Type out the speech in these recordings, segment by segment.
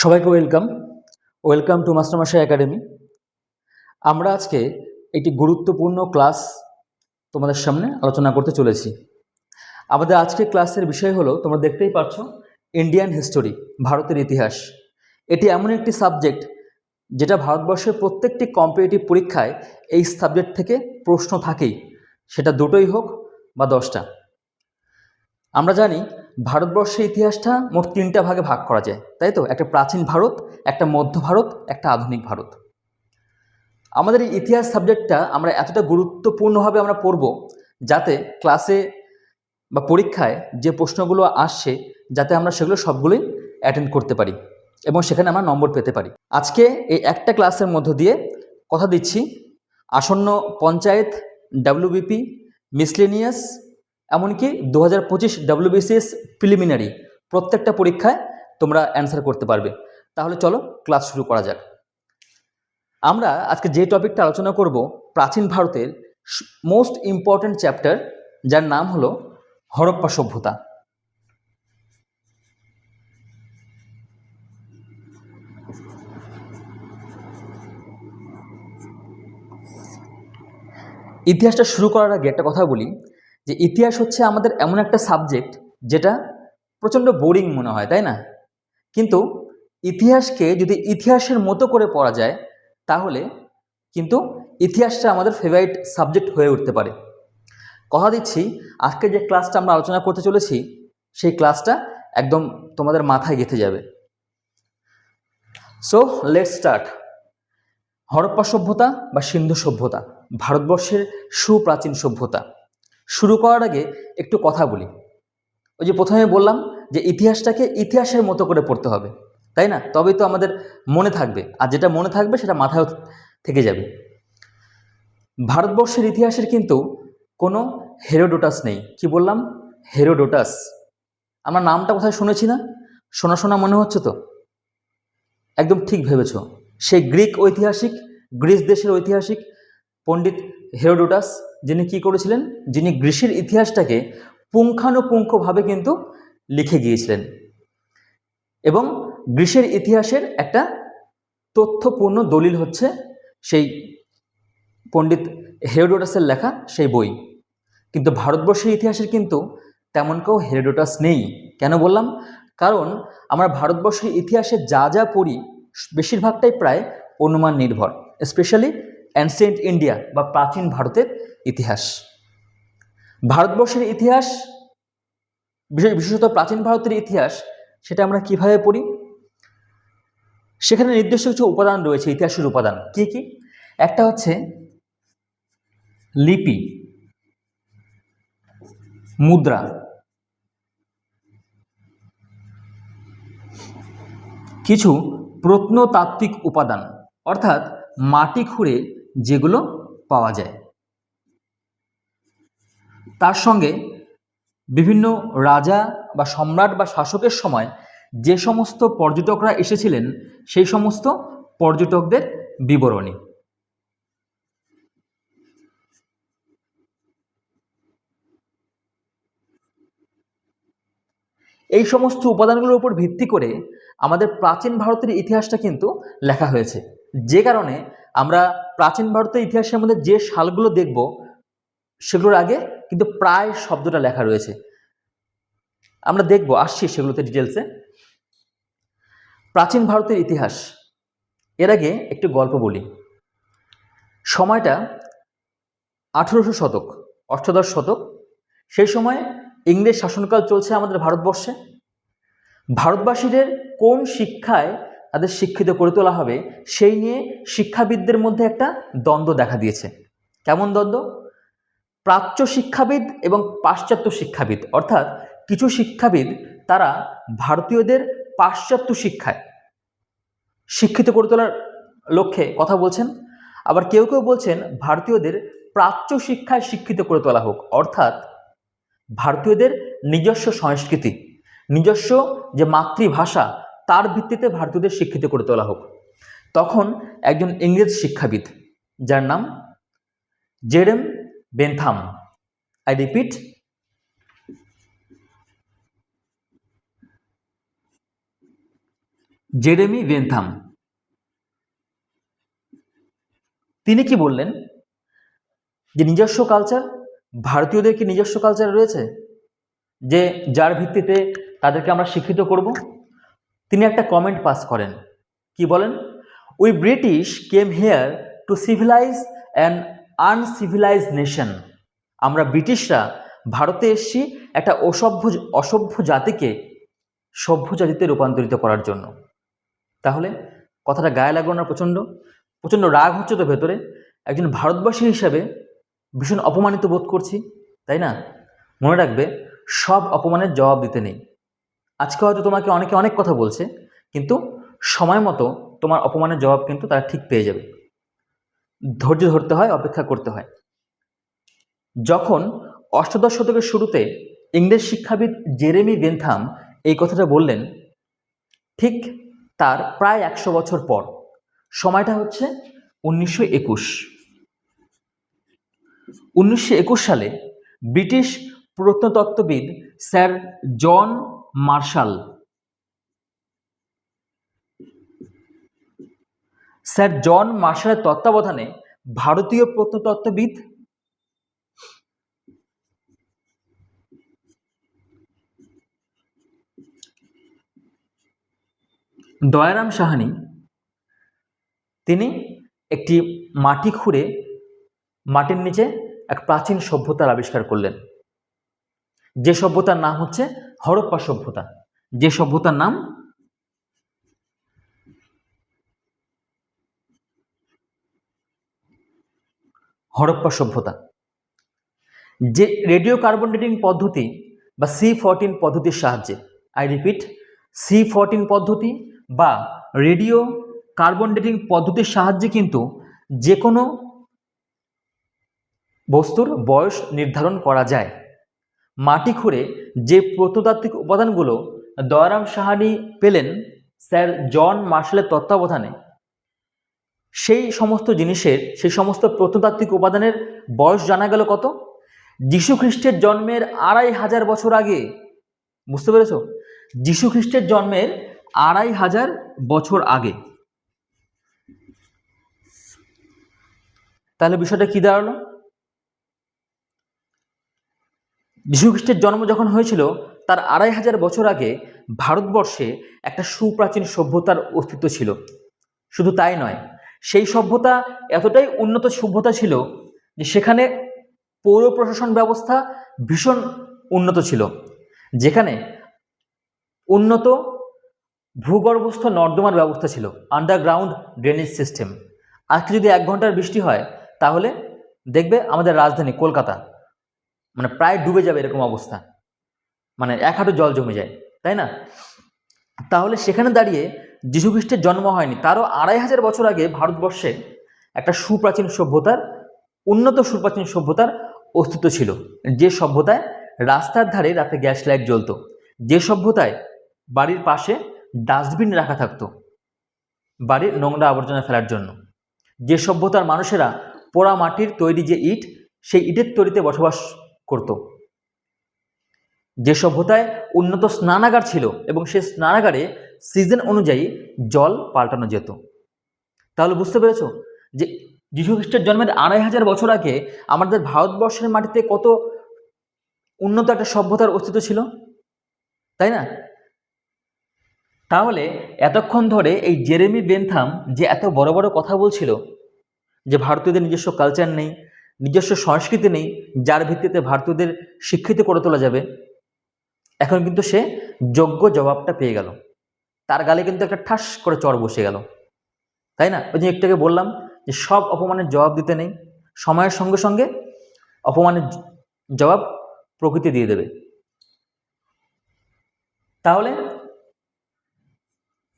সবাইকে welcome to মাস্টারমশাই academy. আমরা আজকে একটি গুরুত্বপূর্ণ ক্লাস তোমাদের সামনে আলোচনা করতে চলেছি। আমাদের আজকের ক্লাসের বিষয় হলো, তোমরা দেখতেই পাচ্ছ, ইন্ডিয়ান হিস্টোরি, ভারতের ইতিহাস। এটি এমন একটি সাবজেক্ট যেটা ভারতবর্ষের প্রত্যেকটি কম্পিটিটিভ পরীক্ষায় এই সাবজেক্ট থেকে প্রশ্ন থাকেই, সেটা দুটোই হোক বা 10টা। আমরা জানি ভারতবর্ষের ইতিহাসটা মোট 3টা ভাগে ভাগ করা যায়, তাই তো? একটা প্রাচীন ভারত, একটা মধ্য ভারত, একটা আধুনিক ভারত। আমাদের এই ইতিহাস সাবজেক্টটা আমরা এতটা গুরুত্বপূর্ণভাবে আমরা পড়ব যাতে ক্লাসে বা পরীক্ষায় যে প্রশ্নগুলো আসছে যাতে আমরা সেগুলো সবগুলোই অ্যাটেন্ড করতে পারি এবং সেখানে আমরা নম্বর পেতে পারি। আজকে এই একটা ক্লাসের মধ্য দিয়ে কথা দিচ্ছি, আসন্ন পঞ্চায়েত, ডাব্লিউবিপি, মিসলেনিয়াস, এমনকি 2025 WBCS প্রিলিমিনারি প্রত্যেকটা পরীক্ষায় তোমরা অ্যান্সার করতে পারবে। তাহলে চলো ক্লাস শুরু করা যাক। আমরা আজকে যে টপিকটা আলোচনা করব, প্রাচীন ভারতের মোস্ট ইম্পর্ট্যান্ট চ্যাপ্টার, যার নাম হলো হরপ্পা সভ্যতা। ইতিহাসটা শুরু করার আগে একটা কথা বলি, যে ইতিহাস হচ্ছে আমাদের এমন একটা সাবজেক্ট যেটা প্রচণ্ড বোরিং মনে হয়, তাই না? কিন্তু ইতিহাসকে যদি ইতিহাসের মতো করে পড়া যায় তাহলে কিন্তু ইতিহাসটা আমাদের ফেভারিট সাবজেক্ট হয়ে উঠতে পারে। কথা দিচ্ছি, আজকে যে ক্লাসটা আমরা আলোচনা করতে চলেছি সেই ক্লাসটা একদম তোমাদের মাথায় গেঁথে যাবে। So let's start. হরপ্পা সভ্যতা বা সিন্ধু সভ্যতা, ভারতবর্ষের সুপ্রাচীন সভ্যতা। শুরু করার আগে একটু কথা বলি। ওই যে প্রথমে বললাম যে ইতিহাসটাকে ইতিহাসের মতো করে পড়তে হবে, তাই না? তবেই তো আমাদের মনে থাকবে, আর যেটা মনে থাকবে সেটা মাথায় থেকে যাবে। ভারতবর্ষের ইতিহাসের কিন্তু কোনো হেরোডোটাস নেই। কি বললাম? হেরোডোটাস। আমরা নামটা কোথায় শুনেছি না? শোনা শোনা মনে হচ্ছে তো? একদম ঠিক ভেবেছ। সেই গ্রিক ঐতিহাসিক, গ্রিস দেশের ঐতিহাসিক পণ্ডিত হেরোডোটাস, যিনি কি করেছিলেন, যিনি গ্রিসের ইতিহাসটাকে পুঙ্খানুপুঙ্খভাবে কিন্তু লিখে গিয়েছিলেন এবং গ্রিসের ইতিহাসের একটা তথ্যপূর্ণ দলিল হচ্ছে সেই পণ্ডিত হেরোডোটাসের লেখা সেই বই। কিন্তু ভারতবর্ষের ইতিহাসের কিন্তু তেমন কেউ হেরোডোটাস নেই। কেন বললাম? কারণ আমরা ভারতবর্ষের ইতিহাসে যা যা পড়ি বেশিরভাগটাই প্রায় অনুমান নির্ভর, স্পেশালি অ্যানসিয়েন্ট ইন্ডিয়া বা প্রাচীন ভারতের ইতিহাস। ভারতবর্ষের ইতিহাস, বিশেষত প্রাচীন ভারতের ইতিহাস, সেটা আমরা কিভাবে পড়ি? সেখানে নির্দিষ্ট কিছু উপাদান রয়েছে, ইতিহাসের উপাদান। কি কি? একটা হচ্ছে লিপি, মুদ্রা, কিছু প্রত্নতাত্ত্বিক উপাদান, অর্থাৎ মাটি খুঁড়ে যেগুলো পাওয়া যায়, তার সঙ্গে বিভিন্ন রাজা বা সম্রাট বা শাসকের সময় যে সমস্ত পর্যটকরা এসেছিলেন সেই সমস্ত পর্যটকদের বিবরণী। এই সমস্ত উপাদানগুলোর উপর ভিত্তি করে আমাদের প্রাচীন ভারতের ইতিহাসটা কিন্তু লেখা হয়েছে। যে কারণে আমরা প্রাচীন ভারতের ইতিহাসের মধ্যে যে সালগুলো দেখব সেগুলোর আগে কিন্তু প্রায় শব্দটা লেখা রয়েছে। আমরা দেখব, আসছি সেগুলোতে ডিটেলসে। প্রাচীন ভারতের ইতিহাস, এর আগে একটু গল্প বলি। সময়টা 1800 শতক, অষ্টাদশ শতক। সেই সময় ইংরেজ শাসনকাল চলছে আমাদের ভারতবর্ষে। ভারতবাসীদের কোন শিক্ষায় তাদের শিক্ষিত করে তোলা হবে সেই নিয়ে শিক্ষাবিদদের মধ্যে একটা দ্বন্দ্ব দেখা দিয়েছে। কেমন দ্বন্দ্ব? প্রাচ্য শিক্ষাবিদ এবং পাশ্চাত্য শিক্ষাবিদ, অর্থাৎ কিছু শিক্ষাবিদ তারা ভারতীয়দের পাশ্চাত্য শিক্ষায় শিক্ষিত করে তোলার লক্ষ্যে কথা বলছেন, আবার কেউ কেউ বলছেন ভারতীয়দের প্রাচ্য শিক্ষায় শিক্ষিত করে তোলা হোক, অর্থাৎ ভারতীয়দের নিজস্ব সংস্কৃতি, নিজস্ব যে মাতৃভাষা, তার ভিত্তিতে ভারতীয়দের শিক্ষিত করে তোলা হোক। তখন একজন ইংরেজ শিক্ষাবিদ, যার নাম Jeremy Bentham, I repeat, Jeremy Bentham তিনি কি বললেন যে নিজস্ব কালচার, ভারতীয়দের কি নিজস্ব কালচার রয়েছে যে যার ভিত্তিতে তাদেরকে আমরা শিক্ষিত করব? তিনি একটা কমেন্ট পাস করেন, কি বলেন? We British came here two civilise an uncivilised nation. আমরা ব্রিটিশরা ভারতে এসেছি একটা অসভ্য জাতিকে সভ্য জাতিতে রূপান্তরিত করার জন্য। তাহলে কথাটা গায়ে লাগলো না? প্রচণ্ড প্রচণ্ড রাগ হচ্ছে তো ভেতরে। একজন ভারতবাসী হিসাবে ভীষণ অপমানিত বোধ করছি, তাই না? মনে রাখবে, সব অপমানের জবাব দিতে নেই। আজকে হয়তো তোমাকে অনেকে অনেক কথা বলছে, কিন্তু সময় মতো তোমার অপমানের জবাব কিন্তু তারা ঠিক পেয়ে যাবে। ধৈর্য ধরতে হয়, অপেক্ষা করতে হয়। যখন অষ্টাদশ শতকের শুরুতে ইংরেজ শিক্ষাবিদ জেরেমি বেনথাম এই কথাটা বললেন, ঠিক তার প্রায় 100 বছর পর, সময়টা হচ্ছে 1921। 1921 সালে ব্রিটিশ প্রত্নতত্ত্ববিদ স্যার জন মার্শালের তত্ত্বাবধানে ভারতীয় প্রত্নতত্ত্ববিদ দয়ারাম সাহানি তিনি একটি মাটি খুঁড়ে মাটির নিচে এক প্রাচীন সভ্যতার আবিষ্কার করলেন, যে সভ্যতার নাম হচ্ছে হরপ্পা সভ্যতা। যে সভ্যতার নাম হরপ্পা সভ্যতা। যে রেডিও কার্বন ডেটিং পদ্ধতি বা C14 পদ্ধতির সাহায্যে, আই রিপিট, C14 পদ্ধতি বা রেডিও কার্বন ডেটিং পদ্ধতির সাহায্যে কিন্তু যে কোনো বস্তুর বয়স নির্ধারণ করা যায়। মাটি খুঁড়ে যে প্রত্নতাত্ত্বিক উপাদানগুলো দয়ারাম সাহানি পেলেন স্যার জন মার্শালের তত্ত্বাবধানে, সেই সমস্ত প্রত্নতাত্ত্বিক উপাদানের বয়স জানা গেল কত? যীশু খ্রিস্টের জন্মের 2500 বছর আগে। বুঝতে পেরেছ? যীশু খ্রিস্টের জন্মের 2500 বছর আগে। তাহলে বিষয়টা কি দাঁড়ালো? যীশু খ্রিস্টের জন্ম যখন হয়েছিল তার 2500 বছর আগে ভারতবর্ষে একটা সুপ্রাচীন সভ্যতার অস্তিত্ব ছিল। শুধু তাই নয়, সেই সভ্যতা এতটাই উন্নত সভ্যতা ছিল যে সেখানে পৌর প্রশাসন ব্যবস্থা ভীষণ উন্নত ছিল, যেখানে উন্নত ভূগর্ভস্থ নর্দমার ব্যবস্থা ছিল, আন্ডারগ্রাউন্ড ড্রেনেজ সিস্টেম। আজকে যদি 1 ঘন্টার বৃষ্টি হয় তাহলে দেখবে আমাদের রাজধানী কলকাতা মানে প্রায় ডুবে যাবে, এরকম অবস্থা, মানে 1 হাঁটু জল জমে যায়, তাই না? তাহলে সেখানে দাঁড়িয়ে যীশু খ্রিস্টের জন্ম হয়নি, তারও 2500 বছর আগে ভারতবর্ষে একটা উন্নত সুপ্রাচীন সভ্যতার অস্তিত্ব ছিল। যে সভ্যতায় রাস্তার ধারে রাতে গ্যাস লাইট জ্বলতো, যে সভ্যতায় বাড়ির পাশে ডাস্টবিন রাখা থাকতো বাড়ির নোংরা আবর্জনা ফেলার জন্য, যে সভ্যতার মানুষেরা পোড়া মাটির তৈরি যে ইট, সেই ইটের তৈরিতে বসবাস করত, যে সভ্যতায় উন্নত স্নানাগার ছিল এবং সেই স্নানাগারে সিজন অনুযায়ী জল পাল্টানো যেত। তাহলে বুঝতে পেরেছ যে যীশু খ্রিস্টের জন্মের 2500 বছর আগে আমাদের ভারতবর্ষের মাটিতে কত উন্নত একটা সভ্যতার অস্তিত্ব ছিল, তাই না? তাহলে এতক্ষণ ধরে এই জেরেমি বেনথাম যে এত বড় বড় কথা বলছিল যে ভারতীয়দের নিজস্ব কালচার নেই, নিজস্ব সংস্কৃতি নেই, যার ভিত্তিতে ভারতীয়দের শিক্ষিত করে তোলা যাবে, এখন কিন্তু সে যোগ্য জবাবটা পেয়ে গেল। তার গালে কিন্তু একটা ঠাস করে চড় বসে গেল, তাই না? ওই যে একটু আগে বললাম যে সব অপমানের জবাব দিতে নেই, সময়ের সঙ্গে সঙ্গে অপমানের জবাব প্রকৃতি দিয়ে দেবে। তাহলে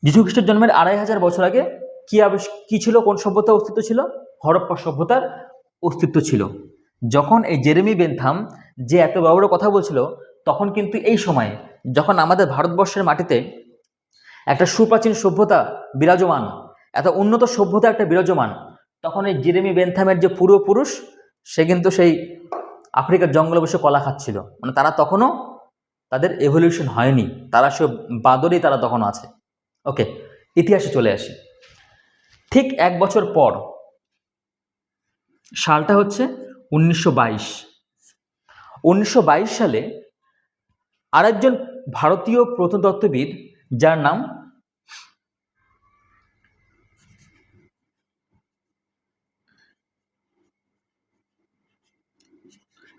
যীশু খ্রিস্টের জন্মের 2500 বছর আগে কি ছিল? কোন সভ্যতার অস্তিত্ব ছিল? হরপ্পা সভ্যতার অস্তিত্ব ছিল। যখন এই জেরেমি বেনথাম যে এত বড় বড় কথা বলছিল, তখন কিন্তু এই সময়ে যখন আমাদের ভারতবর্ষের মাটিতে একটা সুপ্রাচীন সভ্যতা বিরাজমান, এত উন্নত সভ্যতা একটা বিরাজমান, তখন এই জেরেমি বেনথামের যে পূর্বপুরুষ, সে কিন্তু সেই আফ্রিকার জঙ্গলে বসে কলা খাচ্ছিল। মানে তারা তখনও, তাদের এভলিউশন হয়নি, তারা সে বাদরেই তারা তখনও আছে। ওকে, ইতিহাসে চলে আসি। ঠিক 1 বছর পর, সালটা হচ্ছে 1922। 1922 সালে আরেকজন ভারতীয় প্রত্নতত্ত্ববিদ, যার নাম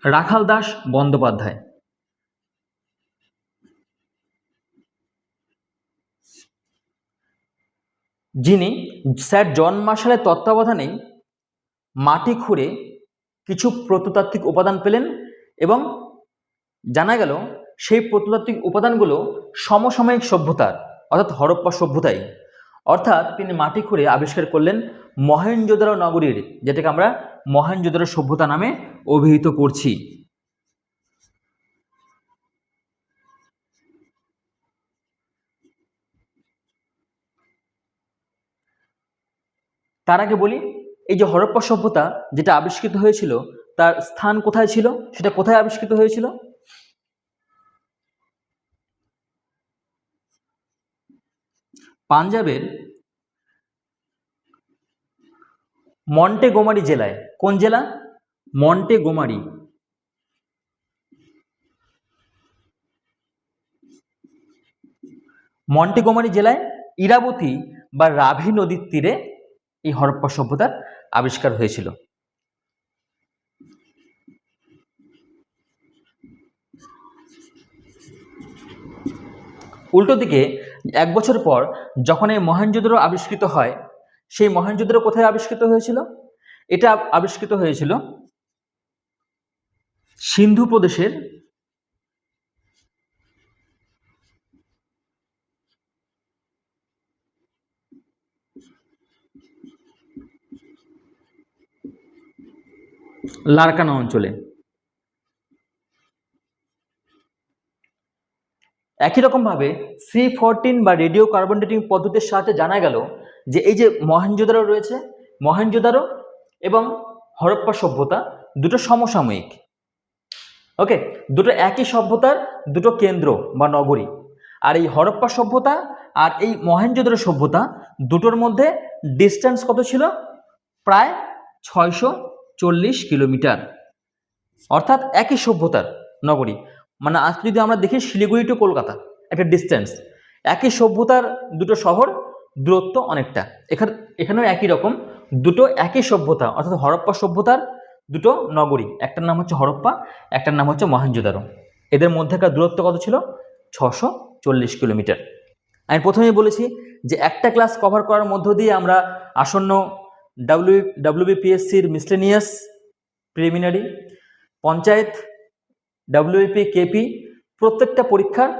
রাখাল দাস বন্দ্যোপাধ্যায়, যিনি স্যার জন মার্শালের তত্ত্বাবধানেই মাটি খুঁড়ে কিছু প্রত্নতাত্ত্বিক উপাদান পেলেন এবং জানা গেল সেই প্রত্নতাত্ত্বিক উপাদানগুলো সমসাময়িক সভ্যতার, অর্থাৎ হরপ্পা সভ্যতাই। অর্থাৎ তিনি মাটি খুঁড়ে আবিষ্কার করলেন মহেঞ্জোদারো নগরীর, যেটাকে আমরা মহেঞ্জোদারো সভ্যতা নামে অভিহিত করছি। তার আগে বলি, এই যে হরপ্পা সভ্যতা যেটা আবিষ্কৃত হয়েছিল, তার স্থান কোথায় ছিল, সেটা কোথায় আবিষ্কৃত হয়েছিল? পাঞ্জাবের মন্টেগোমারি জেলায়। কোন জেলা? মন্টেগোমারি। মন্টেগোমারি জেলায় ইরাবতী বা রাভি নদীর তীরে এই হরপ্পা সভ্যতার আবিষ্কার হয়েছিল। উল্টো দিকে 1 বছর পর যখন এই মহেঞ্জোদারো আবিষ্কৃত হয়, সেই মহেঞ্জোদারো কোথায় আবিষ্কৃত হয়েছিল? এটা আবিষ্কৃত হয়েছিল সিন্ধু প্রদেশের লারকানা অঞ্চলে। একই রকমভাবে C14 বা রেডিও কার্বন ডেটিং পদ্ধতির সাহায্যে জানা গেল যে এই যে মহেঞ্জোদারো রয়েছে, মহেঞ্জোদারো এবং হরপ্পা সভ্যতা দুটো সমসাময়িক। ওকে, দুটো একই সভ্যতার দুটো কেন্দ্র বা নগরী। আর এই হরপ্পা সভ্যতা আর এই মহেঞ্জোদারো সভ্যতা দুটোর মধ্যে ডিস্টেন্স কত ছিল? প্রায় 640 কিলোমিটার। অর্থাৎ একই সভ্যতার নগরী। মানে আজ যদি আমরা দেখি শিলিগুড়ি টু কলকাতা একটা ডিস্টেন্স, একই সভ্যতার দুটো শহর, দূরত্ব অনেকটা। এখানেও একই রকম দুটো একই সভ্যতা, অর্থাৎ হরপ্পা সভ্যতার দুটো নগরী, একটার নাম হচ্ছে হরপ্পা, একটার নাম হচ্ছে মহেঞ্জোদারো। এদের মধ্যেকার দূরত্ব কত ছিল? 640 কিলোমিটার। আমি প্রথমেই বলেছি যে একটা ক্লাস কভার করার মধ্য দিয়ে আমরা আসন্ন WBPSCর miscellaneous, preliminary, panchayat, WBP, KP প্রত্যেকটা পরীক্ষার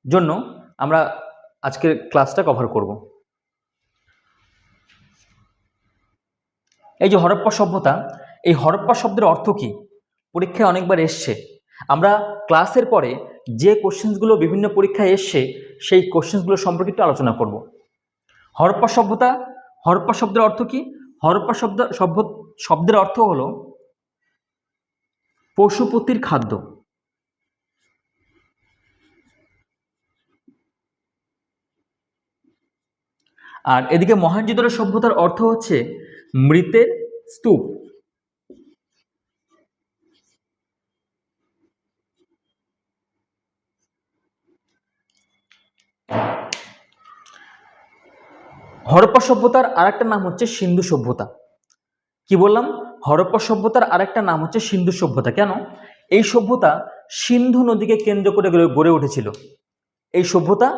জন্য আমরা আজকের ক্লাসটা কভার করব। এই যে হরপ্পা সভ্যতা, এই হরপ্পা শব্দের অর্থ কি? পরীক্ষায় অনেকবার এসছে। আমরা ক্লাসের পরে যে কোশ্চেন্সগুলো বিভিন্ন পরীক্ষায় এসছে সেই কোশ্চেন্সগুলো সম্পর্কে একটু আলোচনা করব। হরপ্পা সভ্যতা, হরপ্পা শব্দের অর্থ কি? হরপ্পা শব্দের অর্থ হলো পশুপতির খাদ্য। আর এদিকে মহেঞ্জোদারো সভ্যতার অর্থ হচ্ছে মৃতের স্তূপ। হরপ্পা সভ্যতার আরেকটা নাম হচ্ছে সিন্ধু সভ্যতা। কি বললাম? হরপ্পা সভ্যতার আরেকটা নাম হচ্ছে সিন্ধু সভ্যতা। কেন? এই সভ্যতা সিন্ধু নদীকে কেন্দ্র করে গড়ে উঠেছিল। এই সভ্যতা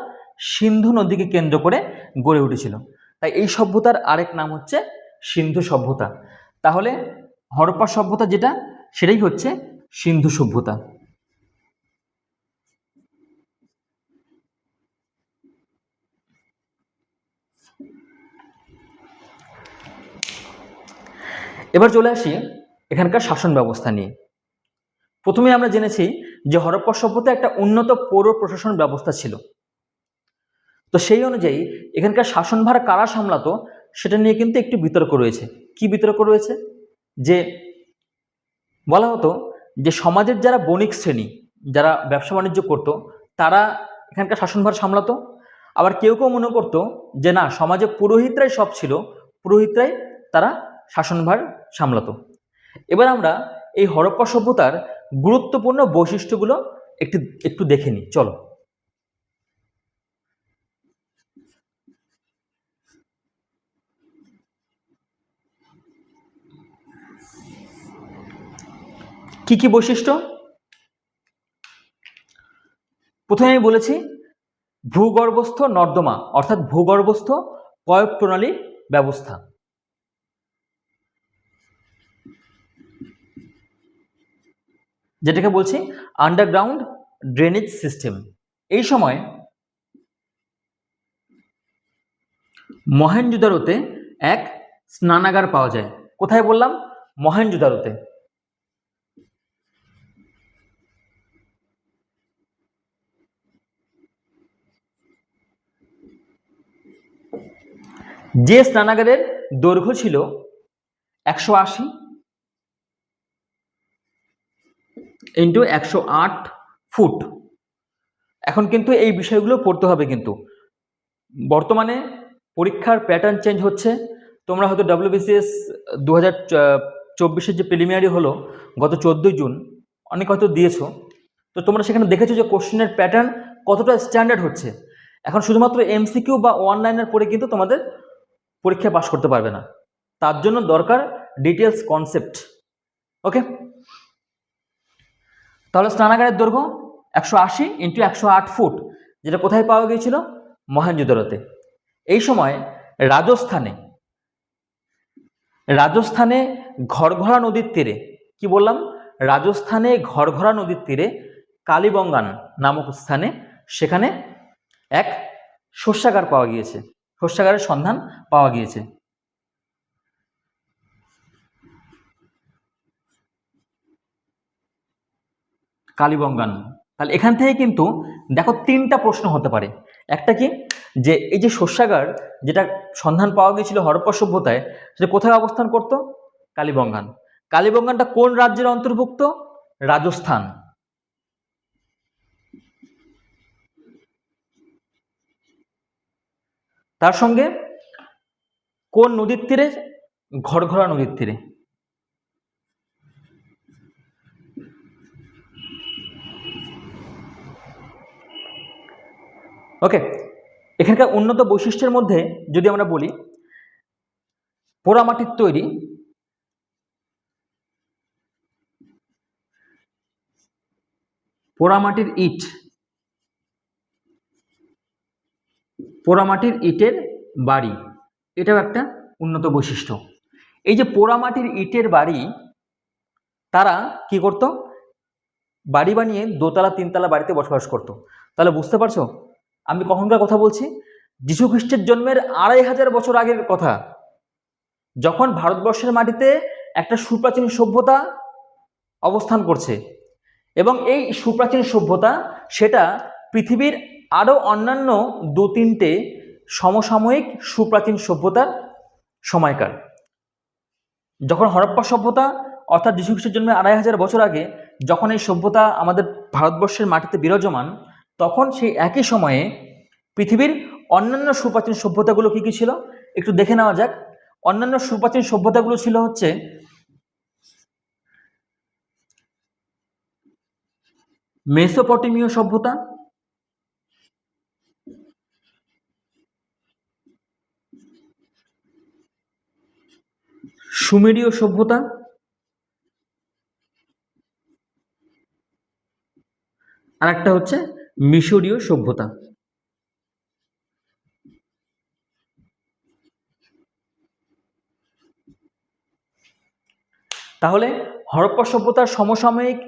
সিন্ধু নদীকে কেন্দ্র করে গড়ে উঠেছিল, তাই এই সভ্যতার আরেক নাম হচ্ছে সিন্ধু সভ্যতা। তাহলে হরপ্পা সভ্যতা যেটা, সেটাই হচ্ছে সিন্ধু সভ্যতা। এবার চলে আসি এখানকার শাসন ব্যবস্থা নিয়ে। প্রথমে আমরা জেনেছি যে হরপ্পা সভ্যতা একটা উন্নত পৌর প্রশাসন ব্যবস্থা ছিল। তো সেই অনুযায়ী এখানকার শাসনভার কারা সামলাতো সেটা নিয়ে কিন্তু একটু বিতর্ক রয়েছে। কি বিতর্ক রয়েছে? যে বলা হতো যে সমাজের যারা বণিক শ্রেণী, যারা ব্যবসা বাণিজ্য করত, তারা এখানকার শাসনভার সামলাতো। আবার কেউ কেউ মনে করতো যে না, সমাজে পুরোহিতরাই সব ছিল, পুরোহিতরাই তারা শাসনভার সামলাতো। এবার আমরা এই হরপ্পা সভ্যতার গুরুত্বপূর্ণ বৈশিষ্ট্যগুলো একটু দেখে নিই, চলো। কি কি বৈশিষ্ট্য? প্রথমে আমি বলেছি ভূগর্ভস্থ নর্দমা অর্থাৎ ভূগর্ভস্থ পয়ঃ প্রণালী ব্যবস্থা। যেটাকে বলছি আন্ডারগ্রাউন্ড ড্রেনেজ সিস্টেম। এই সময় মহেঞ্জোদারোতে এক স্নানাগার পাওয়া যায়। কোথায় বললাম? মহেঞ্জোদারোতে। যে স্নানাগারের দৈর্ঘ্য ছিল 180 ইন্টু 108 ফুট। এখন কিন্তু এই বিষয়গুলো পড়তে হবে, কিন্তু বর্তমানে পরীক্ষার প্যাটার্ন চেঞ্জ হচ্ছে। তোমরা হয়তো WBCS 2024-এর যে প্রিলিমিনারি হলো গত 14 জুন, অনেক হয়তো দিয়েছো, তো তোমরা সেখানে দেখেছো যে কোশ্চেনের প্যাটার্ন কতটা স্ট্যান্ডার্ড হচ্ছে। এখন শুধুমাত্র MCQ বা অনলাইনের পড়ে কিন্তু তোমাদের পরীক্ষায় পাশ করতে পারবে না, তার জন্য দরকার ডিটেলস কনসেপ্ট। ওকে, তাহলে স্নানাগারের দৈর্ঘ্য 180 ইন্টু 108 ফুট, যেটা কোথায় পাওয়া গিয়েছিল? মহেঞ্জোদারোতে। এই সময় রাজস্থানে ঘরঘরা নদীর তীরে, কি বললাম? রাজস্থানে ঘরঘরা নদীর তীরে কালীবঙ্গান নামক স্থানে, সেখানে এক শস্যাগার পাওয়া গিয়েছে, শস্যাগারের সন্ধান পাওয়া গিয়েছে। কালীবঙ্গান। তাহলে এখান থেকে কিন্তু দেখো 3টা প্রশ্ন হতে পারে। একটা কি, যে এই যে শস্যাগার যেটা সন্ধান পাওয়া গিয়েছিল হরপ্পা সভ্যতায়, সেটা কোথায় অবস্থান করত? কালীবঙ্গান। কালীবঙ্গানটা কোন রাজ্যের অন্তর্ভুক্ত? রাজস্থান। তার সঙ্গে কোন নদীর তীরে? ঘরঘরা নদীর তীরে। ওকে, এখানকার উন্নত বৈশিষ্ট্যের মধ্যে যদি আমরা বলি, পোড়ামাটির তৈরি পোড়ামাটির ইট, পোড়ামাটির ইটের বাড়ি, এটাও একটা উন্নত বৈশিষ্ট্য। এই যে পোড়ামাটির ইটের বাড়ি, তারা কি করত? বাড়ি বানিয়ে 2তলা 3তলা বাড়িতে বসবাস করত। তাহলে বুঝতে পারছো আমি কখনকার কথা বলছি? যীশু খ্রিস্টের জন্মের 2500 বছর আগের কথা, যখন ভারতবর্ষের মাটিতে একটা সুপ্রাচীন সভ্যতা অবস্থান করছে, এবং এই সুপ্রাচীন সভ্যতা সেটা পৃথিবীর আরও অন্যান্য 2-3টে সমসাময়িক সুপ্রাচীন সভ্যতার সময়কার। যখন হরপ্পা সভ্যতা অর্থাৎ যীশু খ্রিস্টের জন্মের 2500 বছর আগে যখন এই সভ্যতা আমাদের ভারতবর্ষের মাটিতে বিরাজমান, তখন সেই একই সময়ে পৃথিবীর অন্যান্য সুপ্রাচীন সভ্যতাগুলো কী কী ছিল একটু দেখে নেওয়া যাক। অন্যান্য সুপ্রাচীন সভ্যতাগুলো ছিল হচ্ছে মেসোপটেমীয় সভ্যতা, সুমেরীয় সভ্যতা, আর একটা হচ্ছে মিশরীয় সভ্যতা। তাহলে হরপ্পা সভ্যতার সমসাময়িক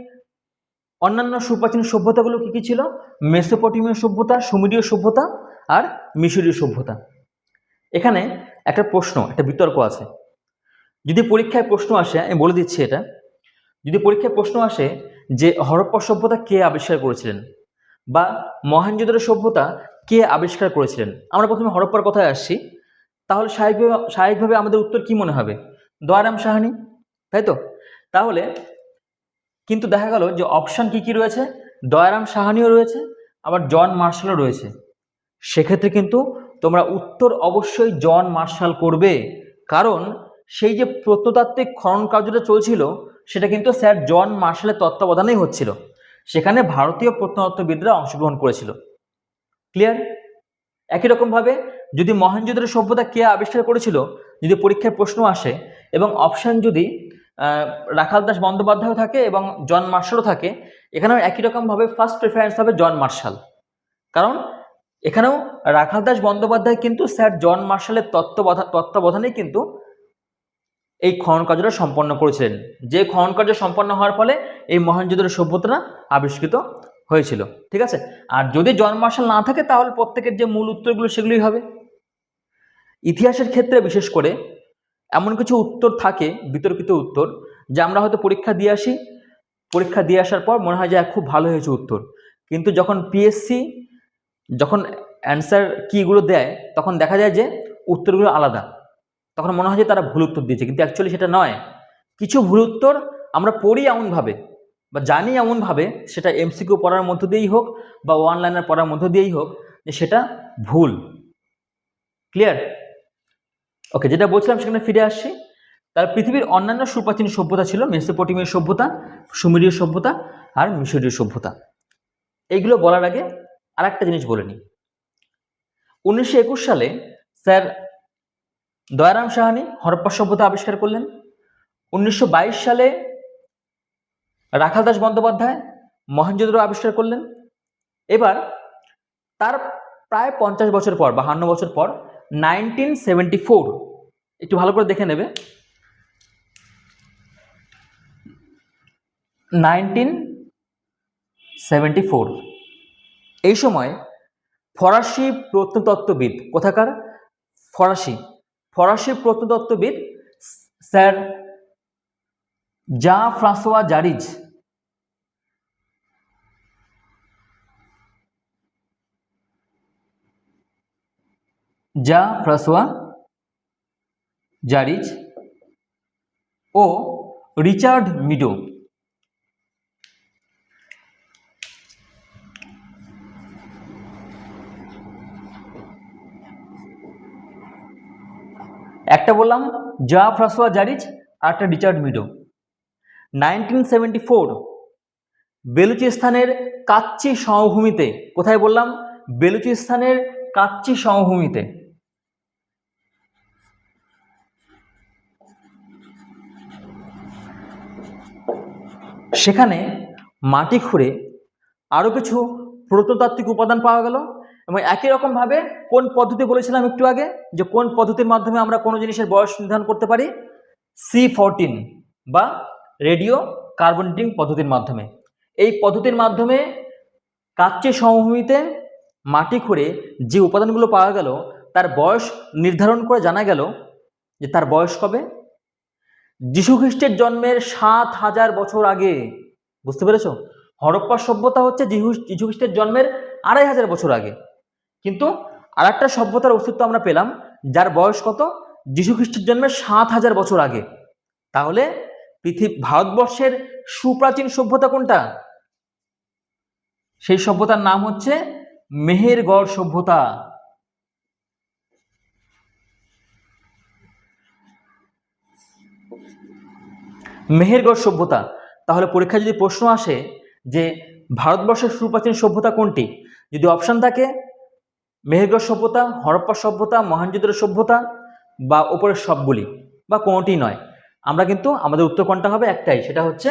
অন্যান্য সুপ্রাচীন সভ্যতাগুলো কী কী ছিল? মেসোপটেমীয় সভ্যতা, সুমেরীয় সভ্যতা আর মিশরীয় সভ্যতা। এখানে একটা প্রশ্ন, একটা বিতর্ক আছে। যদি পরীক্ষায় প্রশ্ন আসে, আমি বলে দিচ্ছি এটা, যদি পরীক্ষায় প্রশ্ন আসে যে হরপ্পা সভ্যতা কে আবিষ্কার করেছিলেন বা মহেঞ্জোদারো সভ্যতা কে আবিষ্কার করেছিলেন, আমরা প্রথমে হরপ্পার কথায় আসছি, তাহলে স্বাভাবিকভাবে আমাদের উত্তর কি মনে হবে? দয়ারাম সাহানি, তাই তো? তাহলে কিন্তু দেখা গেল যে অপশান কি কি রয়েছে? দয়ারাম সাহানিও রয়েছে, আবার জন মার্শালও রয়েছে। সেক্ষেত্রে কিন্তু তোমরা উত্তর অবশ্যই জন মার্শাল করবে, কারণ সেই যে প্রত্নতাত্ত্বিক খনন কার্যটা চলছিল সেটা কিন্তু স্যার জন মার্শালের তত্ত্বাবধানেই হচ্ছিল, সেখানে ভারতীয় প্রত্নতত্ত্ববিদরা অংশগ্রহণ করেছিল। ক্লিয়ার? একই রকমভাবে যদি মহেঞ্জোদারো সভ্যতা কে আবিষ্কার করেছিল যদি পরীক্ষায় প্রশ্ন আসে এবং অপশান যদি রাখাল দাস বন্দ্যোপাধ্যায়ও থাকে এবং জন মার্শালও থাকে, এখানেও একই রকমভাবে ফার্স্ট প্রেফারেন্স হবে জন মার্শাল, কারণ এখানেও রাখাল দাস বন্দ্যোপাধ্যায় কিন্তু স্যার জন মার্শালের তত্ত্বাবধানেই কিন্তু এই খনন কার্যটা সম্পন্ন করেছিলেন, যে খনন কার্য সম্পন্ন হওয়ার ফলে এই মহেঞ্জোদারো সভ্যতাটা আবিষ্কৃত হয়েছিল। ঠিক আছে? আর যদি জন মার্শাল না থাকে তাহলে প্রত্যেকের যে মূল উত্তরগুলো সেগুলোই হবে। ইতিহাসের ক্ষেত্রে বিশেষ করে এমন কিছু উত্তর থাকে, বিতর্কিত উত্তর, যা আমরা হয়তো পরীক্ষা দিয়ে আসি, পরীক্ষা দিয়ে আসার পর মনে হয় যে খুব ভালো হয়েছে উত্তর, কিন্তু যখন পিএসসি যখন অ্যান্সার কিগুলো দেয় তখন দেখা যায় যে উত্তরগুলো আলাদা, তখন মনে হয় যে তারা ভুল উত্তর দিয়েছে, কিন্তু অ্যাকচুয়ালি সেটা নয়। কিছু ভুল উত্তর আমরা পড়ি এমনভাবে বা জানি এমনভাবে, সেটা এমসিকিউ পড়ার মধ্য দিয়েই হোক বা ওয়ান লাইনার পড়ার মধ্য দিয়েই হোক, যে সেটা ভুল। ক্লিয়ার? ওকে, যেটা বলছিলাম সেখানে ফিরে আসছি। তার পৃথিবীর অন্যান্য সুপ্রাচীন সভ্যতা ছিল মেসোপটেমীয় সভ্যতা, সুমেরীয় সভ্যতা আর মিশরীয় সভ্যতা। এইগুলো বলার আগে আর একটা জিনিস বলে নিই। 1921 সালে স্যার দয়ারাম সাহানি হরপ্পা সভ্যতা আবিষ্কার করলেন। 1922 সালে রাখাল দাস বন্দ্যোপাধ্যায় মহেঞ্জোদারো আবিষ্কার করলেন। এবার তার প্রায় 50 বছর পর, 52 বছর পর, 1974, একটু ভালো করে দেখে নেবে, 1974 এই সময় ফরাসি প্রত্নতত্ত্ববিদ, কোথাকার? ফরাসি প্রত্নতত্ত্ববিদ স্যার জাঁ ফ্রাঁসোয়া জারিজ ও রিচার্ড মিডো একটা বললাম জাঁ ফ্রাঁসোয়া জারিজ আর একটা রিচার্ড মিডো। 1974 বেলুচিস্তানের কাচ্চি সমভূমিতে, কোথায় বললাম? বেলুচিস্তানের কাচ্চি সমভূমিতে সেখানে মাটি খুঁড়ে আরো কিছু প্রত্নতাত্ত্বিক উপাদান পাওয়া গেল। এবং একই রকমভাবে কোন পদ্ধতি বলেছিলাম একটু আগে, যে কোন পদ্ধতির মাধ্যমে আমরা কোনো জিনিসের বয়স নির্ধারণ করতে পারি? C14 বা রেডিও কার্বন ডেটিং পদ্ধতির মাধ্যমে। এই পদ্ধতির মাধ্যমে কাচ্চি সমভূমিতে মাটি খুঁড়ে যে উপাদানগুলো পাওয়া গেল তার বয়স নির্ধারণ করে জানা গেল যে তার বয়স কবে? যীশু খ্রিস্টের জন্মের 7000 বছর আগে। বুঝতে পেরেছ? হরপ্পা সভ্যতা হচ্ছে যীশু খ্রিস্টের জন্মের 2500 বছর আগে, কিন্তু আর একটা সভ্যতার অস্তিত্ব আমরা পেলাম যার বয়স কত? যীশু খ্রিস্টের জন্মের 7000 বছর আগে। তাহলে ভারতবর্ষের সুপ্রাচীন সভ্যতা কোনটা? সেই সভ্যতার নাম হচ্ছে মেহেরগড় সভ্যতা। মেহেরগড় সভ্যতা। তাহলে পরীক্ষায় যদি প্রশ্ন আসে যে ভারতবর্ষের সুপ্রাচীন সভ্যতা কোনটি, যদি অপশন থাকে মেহেরগড় সভ্যতা, হরপ্পা সভ্যতা, মহেঞ্জোদারো সভ্যতা বা ওপরের সবগুলি বা কোনোটি নয়, আমরা কিন্তু আমাদের উত্তর কোনটা হবে? একটাই, সেটা হচ্ছে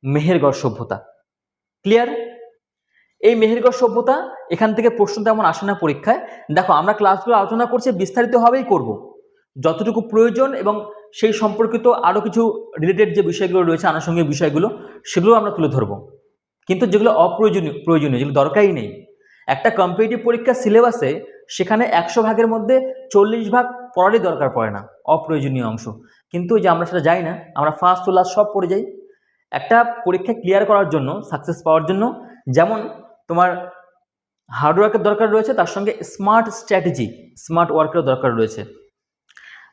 মেহেরগড় সভ্যতা। ক্লিয়ার? এই মেহেরগড় সভ্যতা, এখান থেকে প্রশ্ন তেমন আসে না পরীক্ষায়। দেখো আমরা ক্লাসগুলো আলোচনা করছি, বিস্তারিতভাবেই করব, যতটুকু প্রয়োজন এবং সেই সম্পর্কিত আরও কিছু রিলেটেড যে বিষয়গুলো রয়েছে, আনুষঙ্গিক বিষয়গুলো, সেগুলো আমরা তুলে ধরবো। কিন্তু যেগুলো প্রয়োজনীয়, যেগুলো দরকারই নেই, একটা কম্পিটিটিভ পরীক্ষার সিলেবাসে সেখানে 100 ভাগের মধ্যে 40 ভাগ পড়ারই দরকার পড়ে না, অপ্রয়োজনীয় অংশ। কিন্তু যে আমরা সেটা যাই না, আমরা ফার্স্ট টু লাস্ট সব পড়ে যাই। একটা পরীক্ষা ক্লিয়ার করার জন্য, সাকসেস পাওয়ার জন্য, যেমন তোমার হার্ডওয়ার্কের দরকার রয়েছে, তার সঙ্গে স্মার্ট স্ট্র্যাটেজি, স্মার্ট ওয়ার্কেরও দরকার রয়েছে।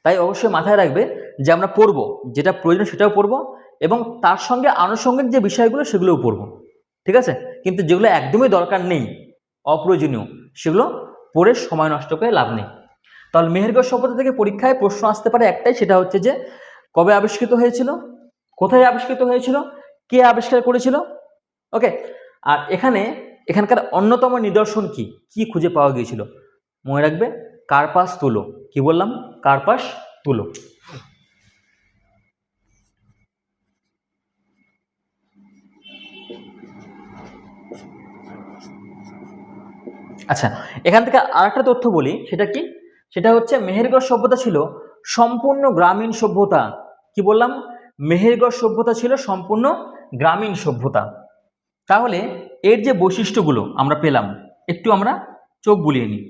তাই অবশ্যই মাথায় রাখবে যে আমরা পড়বো, যেটা প্রয়োজন সেটাও পড়বো এবং তার সঙ্গে আনুষঙ্গিক যে বিষয়গুলো সেগুলোও পড়বো। ঠিক আছে? কিন্তু যেগুলো একদমই দরকার নেই, অপ্রয়োজনীয়, সেগুলো পড়ে সময় নষ্ট করে লাভ নেই। তাহলে মেহেরগড় সভ্যতা থেকে পরীক্ষায় প্রশ্ন আসতে পারে একটাই, সেটা হচ্ছে যে কবে আবিষ্কৃত হয়েছিল, কোথায় আবিষ্কৃত হয়েছিল, কে আবিষ্কার করেছিল। ওকে, আর এখানকার অন্যতম নিদর্শন কি কি খুঁজে পাওয়া গিয়েছিল, মনে রাখবে কার্পাস তুলো। কি বললাম? কার্পাস তুলো। আচ্ছা, এখান থেকে আরেকটা তথ্য বলি, সেটা কি? সেটা হচ্ছে মেহেরগড় সভ্যতা ছিল সম্পূর্ণ গ্রামীণ সভ্যতা। কি বললাম? মেহেরগড় সভ্যতা ছিল সম্পূর্ণ গ্রামীণ সভ্যতা। তাহলে এর যে বৈশিষ্ট্যগুলো আমরা পেলাম, একটু আমরা চোখ বুলিয়ে নিই।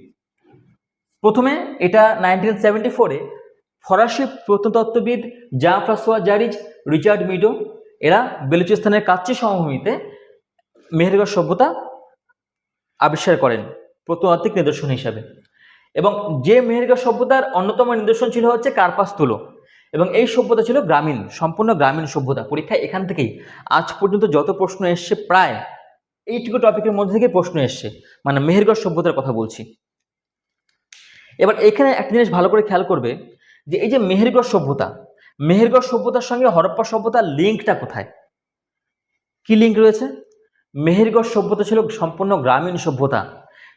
প্রথমে এটা 1974-এ ফরাসি প্রত্নতত্ত্ববিদ জাঁ-ফ্রাঁসোয়া জারিজ, রিচার্ড মিডো এরা বেলুচিস্তানের কাচ্চি সমভূমিতে মেহেরগড় সভ্যতা আবিষ্কার করেন প্রত্নতাত্ত্বিক নিদর্শন হিসাবে। এবং যে মেহেরগড় সভ্যতার অন্যতম নিদর্শন ছিল হচ্ছে কার্পাস তুলো, এবং এই সভ্যতা ছিল গ্রামীণ, সম্পূর্ণ গ্রামীণ সভ্যতা। পরীক্ষায় এখান থেকেই আজ পর্যন্ত যত প্রশ্ন এসছে প্রায় এইটুকু টপিকের মধ্যে থেকে প্রশ্ন এসছে, মানে মেহেরগড় সভ্যতার কথা বলছি। এবার এখানে একটা জিনিস ভালো করে খেয়াল করবে যে এই যে মেহেরগড় সভ্যতার সঙ্গে হরপ্পা সভ্যতার লিঙ্কটা কোথায়, কি লিঙ্ক রয়েছে? মেহেরগড় সভ্যতা ছিল সম্পূর্ণ গ্রামীণ সভ্যতা।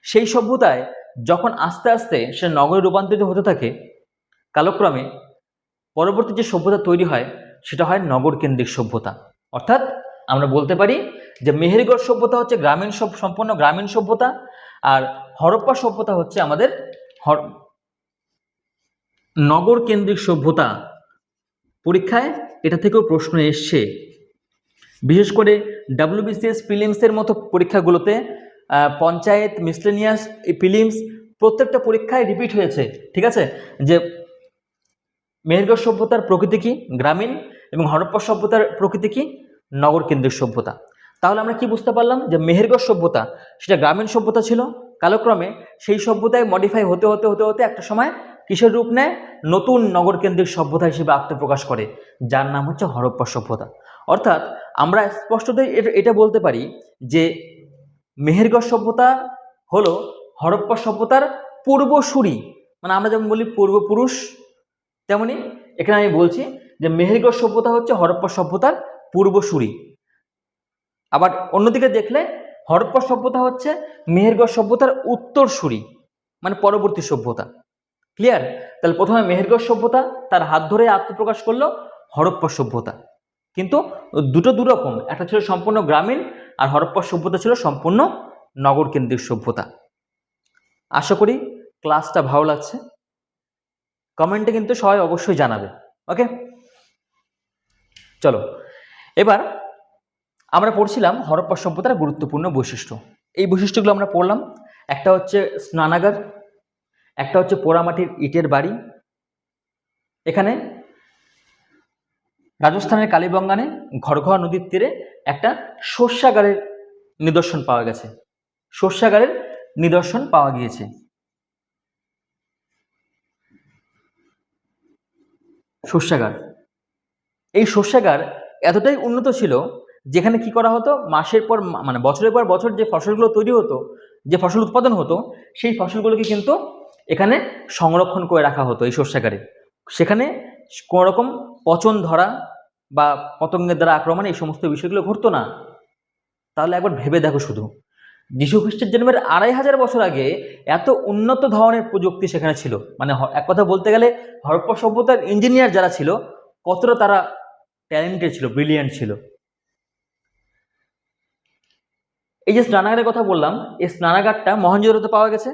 সেই সভ্যতায় যখন আস্তে আস্তে সে নগরে রূপান্তরিত হতে থাকে, কালক্রমে পরবর্তী যে সভ্যতা তৈরি হয় সেটা হয় নগর কেন্দ্রিক সভ্যতা। অর্থাৎ আমরা বলতে পারি যে মেহেরগড় সভ্যতা হচ্ছে সম্পূর্ণ গ্রামীণ সভ্যতা, আর হরপ্পা সভ্যতা হচ্ছে আমাদের নগর কেন্দ্রিক সভ্যতা। পরীক্ষায় এটা থেকেও প্রশ্ন এসছে, বিশেষ করে WBCS প্রিলিমসের মতো পরীক্ষাগুলোতে, পঞ্চায়েত, মিসলেনিয়াস, প্রিলিমস প্রত্যেকটা পরীক্ষায় রিপিট হয়েছে। ঠিক আছে, যে মেহেরগড় সভ্যতার প্রকৃতি কি গ্রামীণ, এবং হরপ্পা সভ্যতার প্রকৃতি কি নগর কেন্দ্রিক সভ্যতা। তাহলে আমরা কি বুঝতে পারলাম যে মেহেরগড় সভ্যতা সেটা গ্রামীণ সভ্যতা ছিল, কালক্রমে সেই সভ্যতায় মডিফাই হতে হতে হতে হতে একটা সময় কিসের রূপ নেয়? নতুন নগর কেন্দ্রিক সভ্যতা হিসেবে আত্মপ্রকাশ করে, যার নাম হচ্ছে হরপ্পা সভ্যতা। অর্থাৎ আমরা স্পষ্টতই এটা বলতে পারি যে মেহেরগড় সভ্যতা হলো হরপ্পা সভ্যতার পূর্বসূরি। মানে আমরা যেমন বলি পূর্বপুরুষ, তেমনি এখানে আমি বলছি যে মেহেরগড় সভ্যতা হচ্ছে হরপ্পা সভ্যতার পূর্বসূরি। আবার অন্যদিকে দেখলে হরপ্পা সভ্যতা হচ্ছে মেহেরগড় সভ্যতার উত্তরসূরি, মানে পরবর্তী সভ্যতা। ক্লিয়ার? তাহলে প্রথমে মেহেরগড় সভ্যতা তার হাত ধরে আত্মপ্রকাশ করলো হরপ্পা সভ্যতা, কিন্তু দুটো দুরকম, একটা ছিল সম্পূর্ণ গ্রামীণ, আর হরপ্পা সভ্যতা ছিল সম্পূর্ণ নগর কেন্দ্রিক সভ্যতা। আশা করি ক্লাসটা ভালো লাগছে। কমেন্টে কিন্তু সবাই অবশ্যই জানাবে। ওকে, চলো এবার আমরা পড়ছিলাম হরপ্পা সভ্যতার গুরুত্বপূর্ণ বৈশিষ্ট্য। এই বৈশিষ্ট্যগুলো আমরা পড়লাম। একটা হচ্ছে স্নানাগার, একটা হচ্ছে পোড়ামাটির ইটের বাড়ি। এখানে রাজস্থানের কালীবঙ্গানে ঘরঘর নদীর তীরে একটা শস্যাগারের নিদর্শন পাওয়া গেছে, শস্যাগারের নিদর্শন পাওয়া গিয়েছে। শস্যাগার, এই শস্যাগার এতটাই উন্নত ছিল যেখানে কি করা হতো, মাসের পর মানে বছরের পর বছর যে ফসলগুলো তৈরি হতো, যে ফসল উৎপাদন হতো, সেই ফসলগুলোকে কিন্তু এখানে সংরক্ষণ করে রাখা হতো এই শস্যাগারে। সেখানে কোনো রকম পচন ধরা বা পতঙ্গের দ্বারা আক্রমণ এই সমস্ত বিষয়গুলো ঘটতো না। তাহলে একবার ভেবে দেখো, শুধু যীশু খ্রিস্টের জন্মের 2500 বছর আগে এত উন্নত ধরনের প্রযুক্তি সেখানে ছিল। মানে এক কথা বলতে গেলে হরপ্পা সভ্যতার ইঞ্জিনিয়ার যারা ছিল কতটা তারা ট্যালেন্টেড ছিল, ব্রিলিয়ান্ট ছিল। এই যে স্নানাগারের কথা বললাম, এই স্নানাগারটা মহেঞ্জোদারোতে পাওয়া গেছে।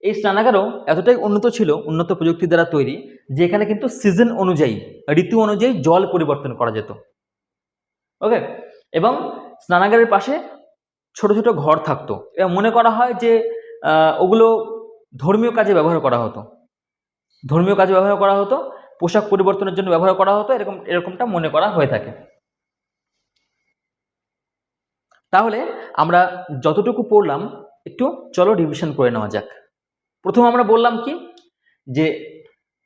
এই স্নানাগারও এতটাই উন্নত ছিল, উন্নত প্রযুক্তি দ্বারা তৈরি, যে এখানে কিন্তু সিজন অনুযায়ী, ঋতু অনুযায়ী জল পরিবর্তন করা যেত। ওকে, এবং স্নানাগারের পাশে ছোট ছোট ঘর থাকতো, এবং মনে করা হয় যে ওগুলো ধর্মীয় কাজে ব্যবহার করা হতো, ধর্মীয় কাজে ব্যবহার করা হতো, পোশাক পরিবর্তনের জন্য ব্যবহার করা হতো, এরকমটা মনে করা হয়ে থাকে। তাহলে আমরা যতটুকু পড়লাম একটু চলো রিভিশন করে নেওয়া যাক। প্রথম আমরা বললাম কি, যে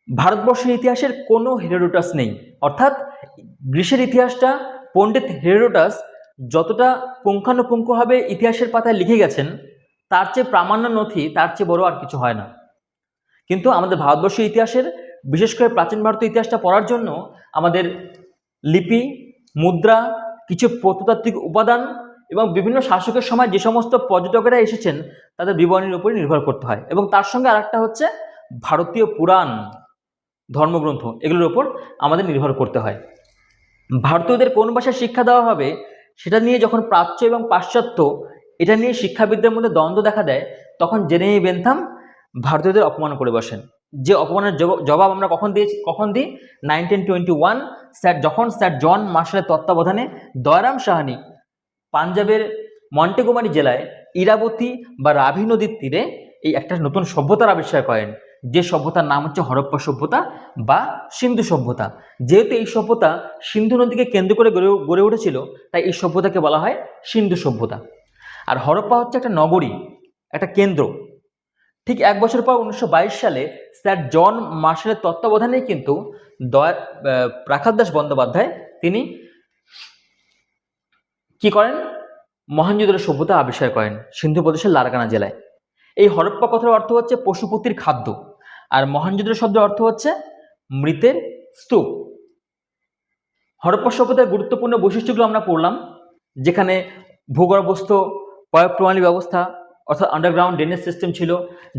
ভারতবর্ষের ইতিহাসের কোনো হেরোডোটাস নেই, অর্থাৎ গ্রিসের ইতিহাসটা পণ্ডিত হেরোডোটাস যতটা পুঙ্খানুপুঙ্খভাবে ইতিহাসের পাতায় লিখে গেছেন, তার চেয়ে প্রামাণ্য নথি, তার চেয়ে বড় আর কিছু হয় না। কিন্তু আমাদের ভারতবর্ষের ইতিহাসের, বিশেষ করে প্রাচীন ভারতের ইতিহাসটা পড়ার জন্য আমাদের লিপি, মুদ্রা, কিছু প্রত্নতাত্ত্বিক উপাদান এবং বিভিন্ন শাসকের সময় যে সমস্ত পর্যটকেরা এসেছেন তাদের বিবরণীর উপরে নির্ভর করতে হয়। এবং তার সঙ্গে আরেকটা হচ্ছে ভারতীয় পুরাণ, ধর্মগ্রন্থ, এগুলোর উপর আমাদের নির্ভর করতে হয়। ভারতীয়দের কোন ভাষায় শিক্ষা দেওয়া হবে সেটা নিয়ে যখন প্রাচ্য এবং পাশ্চাত্য এটা নিয়ে শিক্ষাবিদদের মধ্যে দ্বন্দ্ব দেখা দেয়, তখন জেরেমি বেন্থাম ভারতীয়দের অপমান করে বসেন। যে অপমানের জবাব আমরা কখন দিই? 1921 যখন স্যার জন মার্শালের তত্ত্বাবধানে দয়ারাম সাহানি পাঞ্জাবের মন্টেগোমারি জেলায় ইরাবতী বা রাভি নদীর তীরে এই একটা নতুন সভ্যতার আবিষ্কার করেন, যে সভ্যতার নাম হচ্ছে হরপ্পা সভ্যতা বা সিন্ধু সভ্যতা। যেহেতু এই সভ্যতা সিন্ধু নদীকে কেন্দ্র করে গড়ে উঠেছিল, তাই এই সভ্যতাকে বলা হয় সিন্ধু সভ্যতা। আর হরপ্পা হচ্ছে একটা নগরী, একটা কেন্দ্র। ঠিক এক বছর পর 1922 সালে স্যার জন মার্শালের তত্ত্বাবধানে কিন্তু প্রাখাত দাস বন্দ্যোপাধ্যায় তিনি কি করেন? মহেঞ্জোদারো সভ্যতা আবিষ্কার করেন সিন্ধু প্রদেশের লারকানা জেলায়। এই হরপ্পা কথার অর্থ হচ্ছে পশুপতির খাদ্য, আর মহেঞ্জোদারো শব্দের অর্থ হচ্ছে মৃতের স্তূপ। হরপ্পা সভ্যতার গুরুত্বপূর্ণ বৈশিষ্ট্যগুলো আমরা পড়লাম, যেখানে ভূগর্ভস্থ পয়ঃ প্রণালী ব্যবস্থা অর্থাৎ আন্ডারগ্রাউন্ড ড্রেনেজ সিস্টেম ছিল,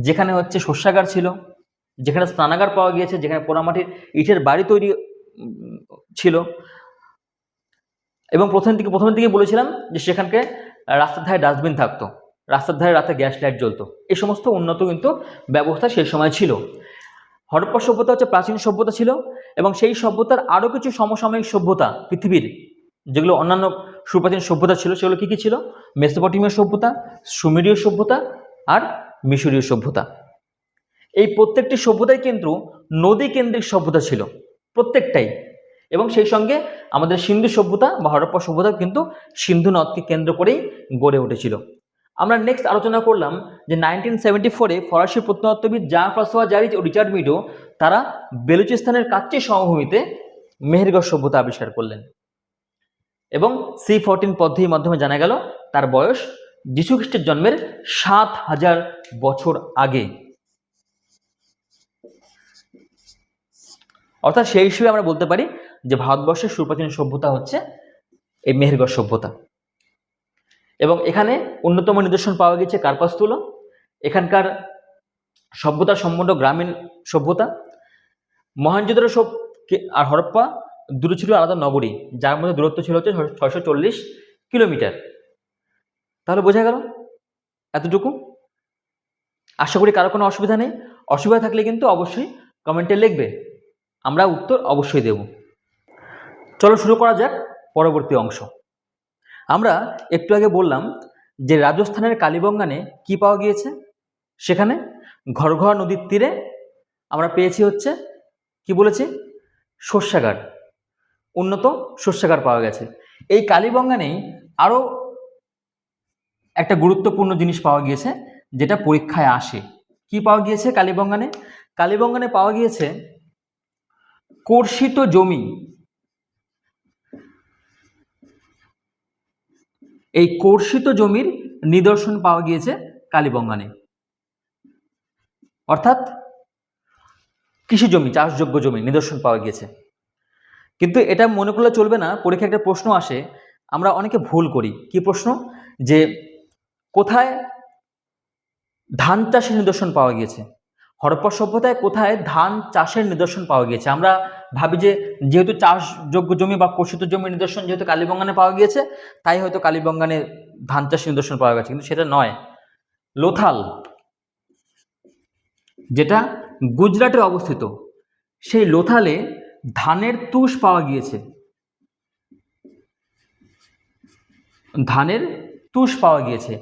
যেখানে হচ্ছে শস্যাগার ছিল, যেখানে স্নানাগার পাওয়া গিয়েছে, যেখানে পোড়ামাটির ইটের বাড়ি তৈরি ছিল, এবং প্রথমের দিকে বলেছিলাম যে সেখানকে রাস্তার ধারে ডাস্টবিন থাকতো, রাস্তার ধারে রাতে গ্যাস লাইট জ্বলতো। এই সমস্ত উন্নত কিন্তু ব্যবস্থা সেই সময় ছিল। হরপ্পা সভ্যতা হচ্ছে প্রাচীন সভ্যতা ছিল, এবং সেই সভ্যতার আরও কিছু সমসাময়িক সভ্যতা পৃথিবীর, যেগুলো অন্যান্য সুপ্রাচীন সভ্যতা ছিল, সেগুলো কী কী ছিল? মেসোপটেমীয় সভ্যতা, সুমেরীয় সভ্যতা আর মিশরীয় সভ্যতা। এই প্রত্যেকটি সভ্যতাই কিন্তু নদী কেন্দ্রিক সভ্যতা ছিল, প্রত্যেকটাই। এবং সেই সঙ্গে আমাদের সিন্ধু সভ্যতা বা হরপ্পা সভ্যতা কিন্তু সিন্ধু নদকে কেন্দ্র করেই গড়ে উঠেছিল। আমরা নেক্সট আলোচনা করলাম যে 1974-এ ফরাসি প্রত্নতত্ত্ববিদ জাঁ ফ্রাঁসোয়া জারিজ ও রিচার্ড মিডো তারা বেলুচিস্তানের কাচ্চি সমভূমিতে মেহেরগড় সভ্যতা আবিষ্কার করলেন, এবং C14 পদ্ধতির মাধ্যমে জানা গেল তার বয়স যীশু খ্রিস্টের জন্মের 7000 বছর আগে। অর্থাৎ সেই হিসেবে আমরা বলতে পারি যে ভারতবর্ষের সুপ্রাচীন সভ্যতা হচ্ছে এই মেহেরগড় সভ্যতা। এবং এখানে অন্যতম নিদর্শন পাওয়া গেছে কার্পাসতুলো, এখানকার সভ্যতা সম্পূর্ণ গ্রামীণ সভ্যতা। মহেঞ্জোদারো আর হরপ্পা দুটো ছিল আলাদা নগরী, যার মধ্যে দূরত্ব ছিল হচ্ছে 640 কিলোমিটার। তাহলে বোঝা গেল এতটুকু। আশা করি কারো কোনো অসুবিধা নেই। অসুবিধা থাকলে কিন্তু অবশ্যই কমেন্টে লিখবে, আমরা উত্তর অবশ্যই দেব। চলো শুরু করা যাক পরবর্তী অংশ। আমরা একটু আগে বললাম যে রাজস্থানের কালীবঙ্গানে কি পাওয়া গিয়েছে, সেখানে ঘরঘর নদীর তীরে আমরা পেয়েছি হচ্ছে কি বলেছি, শস্যাগার, উন্নত শস্যাগার পাওয়া গেছে। এই কালীবঙ্গানেই আরও একটা গুরুত্বপূর্ণ জিনিস পাওয়া গিয়েছে, যেটা পরীক্ষায় আসে। কি পাওয়া গিয়েছে কালীবঙ্গানে? কালীবঙ্গানে পাওয়া গিয়েছে কর্ষিত জমি। এই কর্ষিত জমির নিদর্শন পাওয়া গিয়েছে কালীবঙ্গানে, অর্থাৎ কৃষি জমি, চাষযোগ্য জমি নিদর্শন পাওয়া গিয়েছে। কিন্তু এটা মনে করলে চলবে না, পরীক্ষায় একটা প্রশ্ন আসে, আমরা অনেকে ভুল করি। কি প্রশ্ন? যে কোথায় ধান চাষের নিদর্শন পাওয়া গিয়েছে, হরপ্পা সভ্যতায় কোথায় ধান চাষের নিদর্শন পাওয়া গিয়েছে। আমরা ভাবি যে যেহেতু চাষযোগ্য জমি বা কর্ষিত জমির নিদর্শন যেহেতু কালীবঙ্গানে পাওয়া গিয়েছে, তাই হয়তো কালীবঙ্গানে ধান চাষের নিদর্শন পাওয়া গেছে, কিন্তু সেটা নয়। লোথাল, যেটা গুজরাটে অবস্থিত, সেই লোথালে ধানের তুষ পাওয়া গিয়েছে, ধানের তুষ পাওয়া গিয়েছে।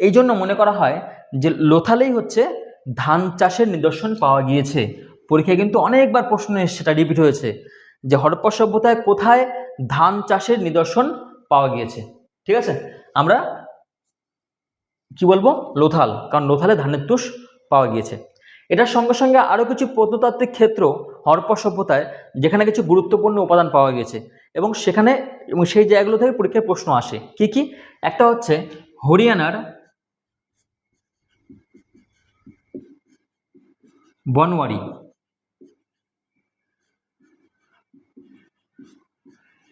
এই জন্য মনে করা হয় যে লোথালেই হচ্ছে ধান চাষের নিদর্শন পাওয়া গিয়েছে। পরীক্ষায় কিন্তু অনেকবার প্রশ্ন এসেছে, সেটা রিপিট হয়েছে, যে হরপ্পা সভ্যতায় কোথায় ধান চাষের নিদর্শন পাওয়া গিয়েছে। ঠিক আছে, আমরা কি বলবো? লোথাল, কারণ লোথালে ধানের তুষ পাওয়া গিয়েছে। এটার সঙ্গে সঙ্গে আরও কিছু প্রত্নতাত্ত্বিক ক্ষেত্র হরপ্পা সভ্যতায়, যেখানে কিছু গুরুত্বপূর্ণ উপাদান পাওয়া গেছে, এবং সেখানে এবং সেই জায়গাগুলো থেকে পরীক্ষায় প্রশ্ন আসে। কি কি? একটা হচ্ছে হরিয়ানার বনওয়ারি।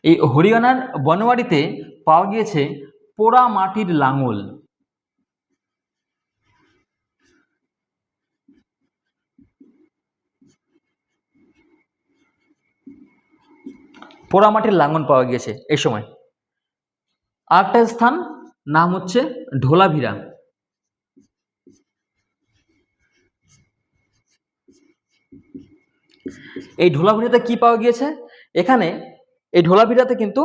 এই হরিয়ানার বনওয়ারিতে পাওয়া গিয়েছে পোড়া মাটির লাঙল। পোড়ামাটির লাঙল পাওয়া গিয়েছে এই সময়। আরেকটা স্থান নাম হচ্ছে ঢোলাভিরা। এই ঢোলাভিরাতে কি পাওয়া গিয়েছে? এখানে এই ঢোলাভিরাতে কিন্তু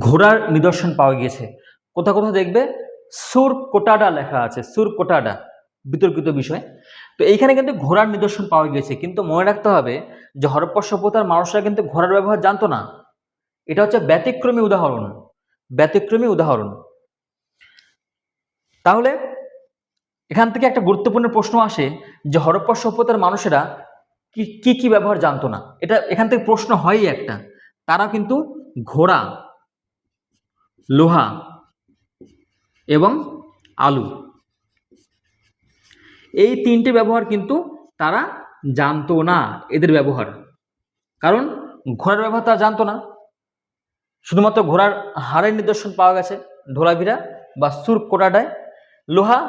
ঘোড়ার নিদর্শন পাওয়া গিয়েছে। কোথাও কোথাও দেখবে সুর কোটাডা লেখা আছে, সুর কোটাডা, বিতর্কিত বিষয়। তো এইখানে কিন্তু ঘোড়ার নিদর্শন পাওয়া গিয়েছে, কিন্তু মনে রাখতে হবে যে হরপ্পা সভ্যতার মানুষরা কিন্তু ঘোড়ার ব্যবহার জানতো না। এটা হচ্ছে ব্যতিক্রমী উদাহরণ, ব্যতিক্রমী উদাহরণ। তাহলে এখান থেকে একটা গুরুত্বপূর্ণ প্রশ্ন আসে যে হরপ্পা সভ্যতার মানুষেরা কি কি ব্যবহার জানতো না। এটা এখান থেকে প্রশ্ন হয়ই একটা। তারা কিন্তু ঘোড়া, লোহা এবং আলু, এই তিনটে ব্যবহার কিন্তু তারা জানতো না। এদের ব্যবহার, কারণ ঘোড়ার ব্যবহার তারা জানতো না। শুধুমাত্র ঘোড়ার হাড়ের নিদর্শন পাওয়া গেছে ঢোলাভিরা বা সুর কোটাডায়। লোহা,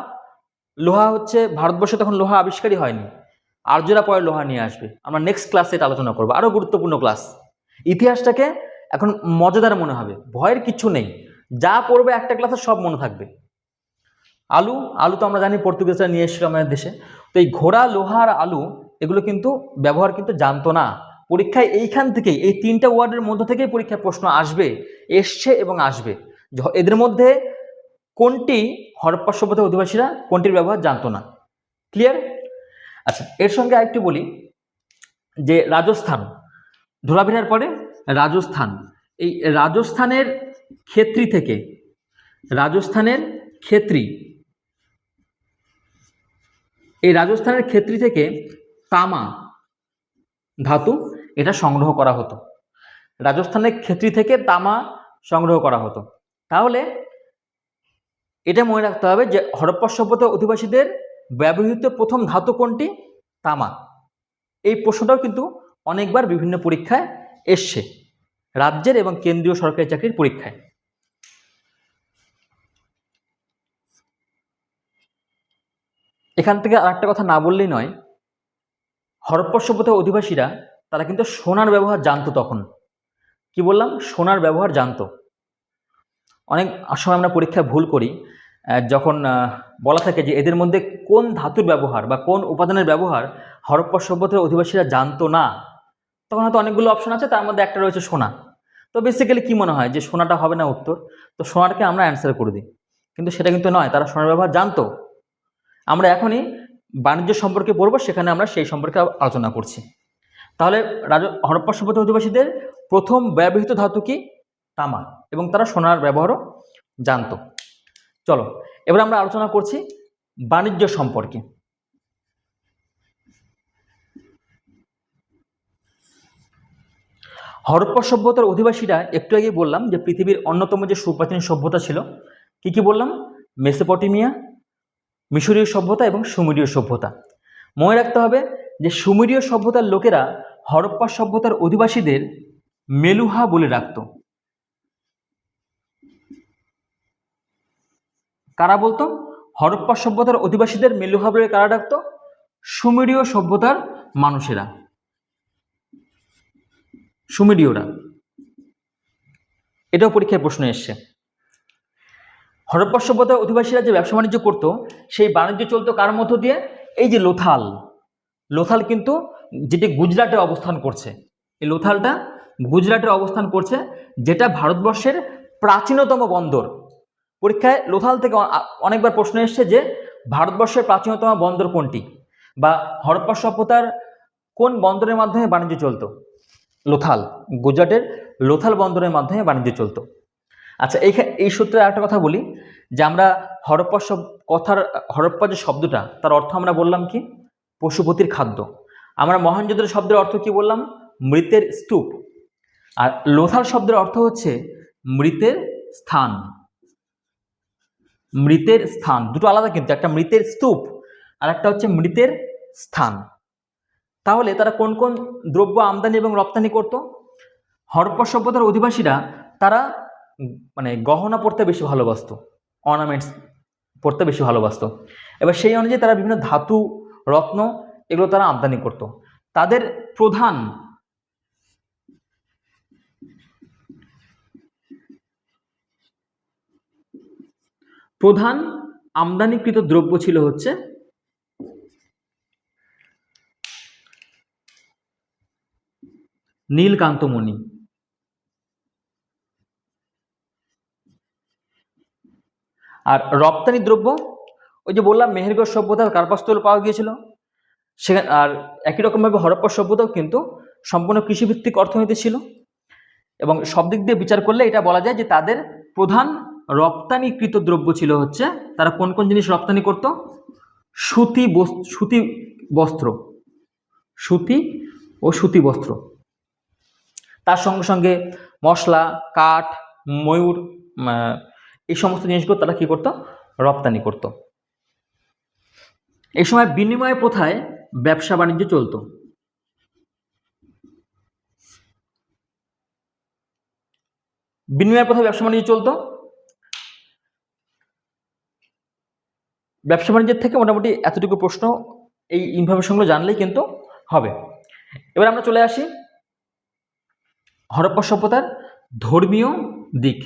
লোহা হচ্ছে ভারতবর্ষে তখন লোহা আবিষ্কারই হয়নি, আর্যরা পরে লোহা নিয়ে আসবে। আমরা নেক্সট ক্লাসে এটা আলোচনা করবো, আরো গুরুত্বপূর্ণ ক্লাস। ইতিহাসটাকে এখন মজাদার মনে হবে, ভয়ের কিছু নেই, যা পড়বে একটা ক্লাসে সব মনে থাকবে। আলু, আলু তো আমরা জানি পর্তুগিজরা নিয়ে এসেছিল আমাদের দেশে। তো এই ঘোড়া, লোহা আর আলু এগুলো কিন্তু ব্যবহার কিন্তু জানতো না। পরীক্ষায় এইখান থেকেই, এই তিনটা ওয়ার্ডের মধ্যে থেকেই পরীক্ষায় প্রশ্ন আসবে, এসছে এবং আসবে। এদের মধ্যে কোনটি হরপ্পা সভ্যতার অধিবাসীরা কোনটির ব্যবহার জানতো না? ক্লিয়ার? আচ্ছা, এর সঙ্গে আরেকটু বলি যে রাজস্থান, ধোলাভিরার পরে রাজস্থান। এই রাজস্থানের ক্ষেত্রী থেকে, রাজস্থানের ক্ষেত্রী, এই রাজস্থানের ক্ষেত্রী থেকে তামা ধাতু এটা সংগ্রহ করা হতো। রাজস্থানের ক্ষেত্রী থেকে তামা সংগ্রহ করা হতো। তাহলে এটা মনে রাখতে হবে যে হরপ্পা সভ্যতার অধিবাসীদের ব্যবহৃত প্রথম ধাতু কোনটি? তামা। এই প্রশ্নটাও কিন্তু অনেকবার বিভিন্ন পরীক্ষায় এসছে, রাজ্যের এবং কেন্দ্রীয় সরকারি চাকরির পরীক্ষায়। এখান থেকে আরেকটা কথা না বললেই নয়, হরপ্পা সভ্যতার অধিবাসীরা তারা কিন্তু সোনার ব্যবহার জানতো তখন। কি বললাম? সোনার ব্যবহার জানতো। অনেক সময় আমরা পরীক্ষায় ভুল করি, যখন বলা থাকে যে এদের মধ্যে কোন ধাতুর ব্যবহার বা কোন উপাদানের ব্যবহার হরপ্পা সভ্যতার অধিবাসীরা জানতো না, তখন হয়তো অনেকগুলো অপশন আছে, তার মধ্যে একটা রয়েছে সোনা। তো বেসিক্যালি কি মনে হয় যে সোনাটা হবে না উত্তর, তো সোনাটাকে আমরা অ্যান্সার করে দিই, কিন্তু সেটা কিন্তু নয়, তারা সোনার ব্যবহার জানতো। আমরা এখনই বাণিজ্য সম্পর্কে পড়বো, সেখানে আমরা সেই সম্পর্কে আলোচনা করছি। তাহলে হরপ্পা সভ্যতার অধিবাসীদের প্রথম ব্যবহৃত ধাতু কি? তামা, এবং তারা সোনার ব্যবহারও জানতো। চলো এবার আমরা আলোচনা করছি বাণিজ্য সম্পর্কে। হরপ্পা সভ্যতার অধিবাসীরা, একটু আগে বললাম যে পৃথিবীর অন্যতম যে সুপ্রাচীন সভ্যতা ছিল, কি বললাম? মেসোপটেমিয়া, মিশরীয় সভ্যতা এবং সুমেরীয় সভ্যতা। মনে রাখতে হবে যে সুমেরীয় সভ্যতার লোকেরা হরপ্পা সভ্যতার অধিবাসীদের মেলুহা বলে ডাকত। কারা বলতো? হরপ্পা সভ্যতার অধিবাসীদের মেলুহা বলে কারা ডাকতো? সুমেরীয় সভ্যতার মানুষেরা, সুমেরীয়রা। এটাও পরীক্ষায় প্রশ্ন এসছে। হরপ্পা সভ্যতার অধিবাসীরা যে ব্যবসা বাণিজ্য করতো, সেই বাণিজ্য চলতো কার মধ্য দিয়ে? এই যে লোথাল, লোথাল কিন্তু যেটি গুজরাটে অবস্থান করছে, এই লোথালটা গুজরাটে অবস্থান করছে, যেটা ভারতবর্ষের প্রাচীনতম বন্দর। পরীক্ষায় লোথাল থেকে অনেকবার প্রশ্ন এসছে যে ভারতবর্ষের প্রাচীনতম বন্দর কোনটি, বা হরপ্পা সভ্যতার কোন বন্দরের মাধ্যমে বাণিজ্য চলতো? লোথাল, গুজরাটের লোথাল বন্দরের মাধ্যমে বাণিজ্য চলতো। আচ্ছা, এই সূত্রে একটা কথা বলি যে আমরা হরপ্পা যে শব্দটা, তার অর্থ আমরা বললাম কি? পশুপতির খাদ্য। আমরা মহেঞ্জোদারো শব্দের অর্থ কি বললাম? মৃতের স্তূপ। আর লোথাল শব্দের অর্থ হচ্ছে মৃতের স্থান। মৃতের স্থান দুটো আলাদা, কিন্তু একটা মৃতের স্তূপ আর একটা হচ্ছে মৃতের স্থান। তাহলে তারা কোন কোন দ্রব্য আমদানি এবং রপ্তানি করত? হরপ্পা সভ্যতার অধিবাসীরা তারা মানে গহনা পরতে বেশি ভালোবাসত, অর্নামেন্টস পরতে বেশি ভালোবাসত। এবার সেই অনুযায়ী তারা বিভিন্ন ধাতু, রত্ন এগুলো তারা আমদানি করত। তাদের প্রধান আমদানিকৃত দ্রব্য ছিল হচ্ছে নীলকান্তমণি। আর রপ্তানি দ্রব্য ওই যে বললাম মেহেরগড় সভ্যতার কার্পাসতল পাওয়া গিয়েছিল সেখানে। আর একই রকমভাবে হরপ্পা সভ্যতাও কিন্তু সম্পূর্ণ কৃষিভিত্তিক অর্থনীতি ছিল, এবং সব দিক দিয়ে বিচার করলে এটা বলা যায় যে তাদের প্রধান রপ্তানিকৃত দ্রব্য ছিল হচ্ছে, তারা কোন কোন জিনিস রপ্তানি করত? সুতি বস্ত্র, সুতি ও সুতি বস্ত্র। তার সঙ্গে সঙ্গে মশলা, কাঠ, ময়ূর, এই সমস্ত জিনিসগুলো তারা কি করত? রপ্তানি করত। এই সময় বিনিময় প্রথায় ব্যবসা বাণিজ্য চলত। বিনিময় প্রথায় ব্যবসা বাণিজ্য চলত। ব্যবসা বাণিজ্যের থেকে মোটামুটি এতটুকু প্রশ্ন, এই ইনফরমেশনগুলো জানলেই কিন্তু হবে। এবার আমরা চলে আসি হরপ্পা সভ্যতার ধর্মীয় দিক।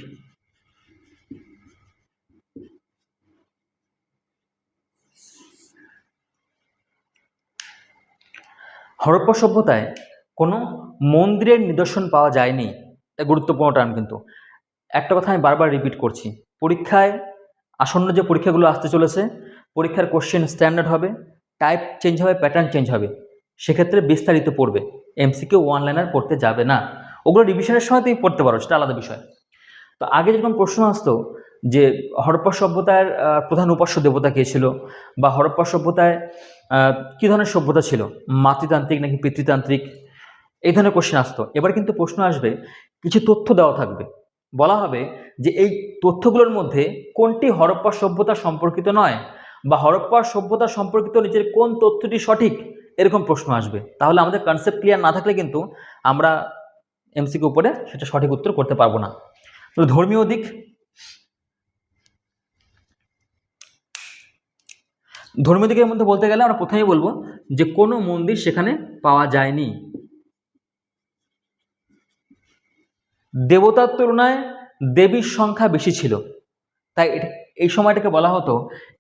হরপ্পা সভ্যতায় কোনো মন্দিরের নিদর্শন পাওয়া যায়নি, এটা গুরুত্বপূর্ণ টার্ম। কিন্তু একটা কথা আমি বারবার রিপিট করছি, পরীক্ষায় আসন্ন যে পরীক্ষাগুলো আসতে চলেছে, পরীক্ষার কোশ্চেন স্ট্যান্ডার্ড হবে, টাইপ চেঞ্জ হবে, প্যাটার্ন চেঞ্জ হবে, সেক্ষেত্রে বিস্তারিত পড়বে। এমসিকিউ ওয়ান লাইনার পড়তে যাবে না, ওগুলো রিভিশনের সময় তুমি পড়তে পারো, সেটা আলাদা বিষয়। তো আগে যেরকম প্রশ্ন আসতো যে হরপ্পা সভ্যতার প্রধান উপাস্য দেবতা কে ছিল, বা হরপ্পা সভ্যতায় কী ধরনের সভ্যতা ছিল, মাতৃতান্ত্রিক নাকি পিতৃতান্ত্রিক, এই ধরনের কোশ্চেন আসতো। এবার কিন্তু প্রশ্ন আসবে, কিছু তথ্য দেওয়া থাকবে, বলা হবে যে এই তথ্যগুলোর মধ্যে কোনটি হরপ্পা সভ্যতা সম্পর্কিত নয়, বা হরপ্পা সভ্যতা সম্পর্কিত নিচের কোন তথ্যটি সঠিক, এরকম প্রশ্ন আসবে। তাহলে আমাদের কনসেপ্ট ক্লিয়ার না থাকলে কিন্তু আমরা এমসিকিউ উপরে সেটা সঠিক উত্তর করতে পারবো না। তো ধর্মীয় দিক, ধর্মীয় দিকের মধ্যে বলতে গেলে আমরা প্রথমেই বলবো যে কোনো মন্দির সেখানে পাওয়া যায়নি। দেবতার তুলনায় দেবীর সংখ্যা বেশি ছিল, তাই এই সময়টাকে বলা হতো,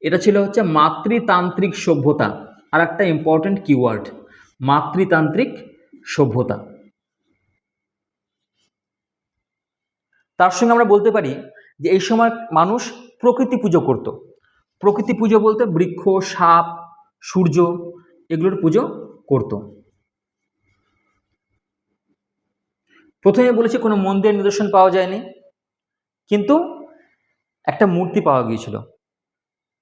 এটা ছিল হচ্ছে মাতৃতান্ত্রিক সভ্যতা। আর একটা ইম্পর্টেন্ট কিওয়ার্ড, মাতৃতান্ত্রিক সভ্যতা। তার সঙ্গে আমরা বলতে পারি যে এই সময় মানুষ প্রকৃতি পুজো করত। প্রকৃতি পুজো বলতে বৃক্ষ, সাপ, সূর্য এগুলোর পুজো করত। প্রথমে বলেছি কোনো মন্দিরের নিদর্শন পাওয়া যায়নি, কিন্তু একটা মূর্তি পাওয়া গিয়েছিল,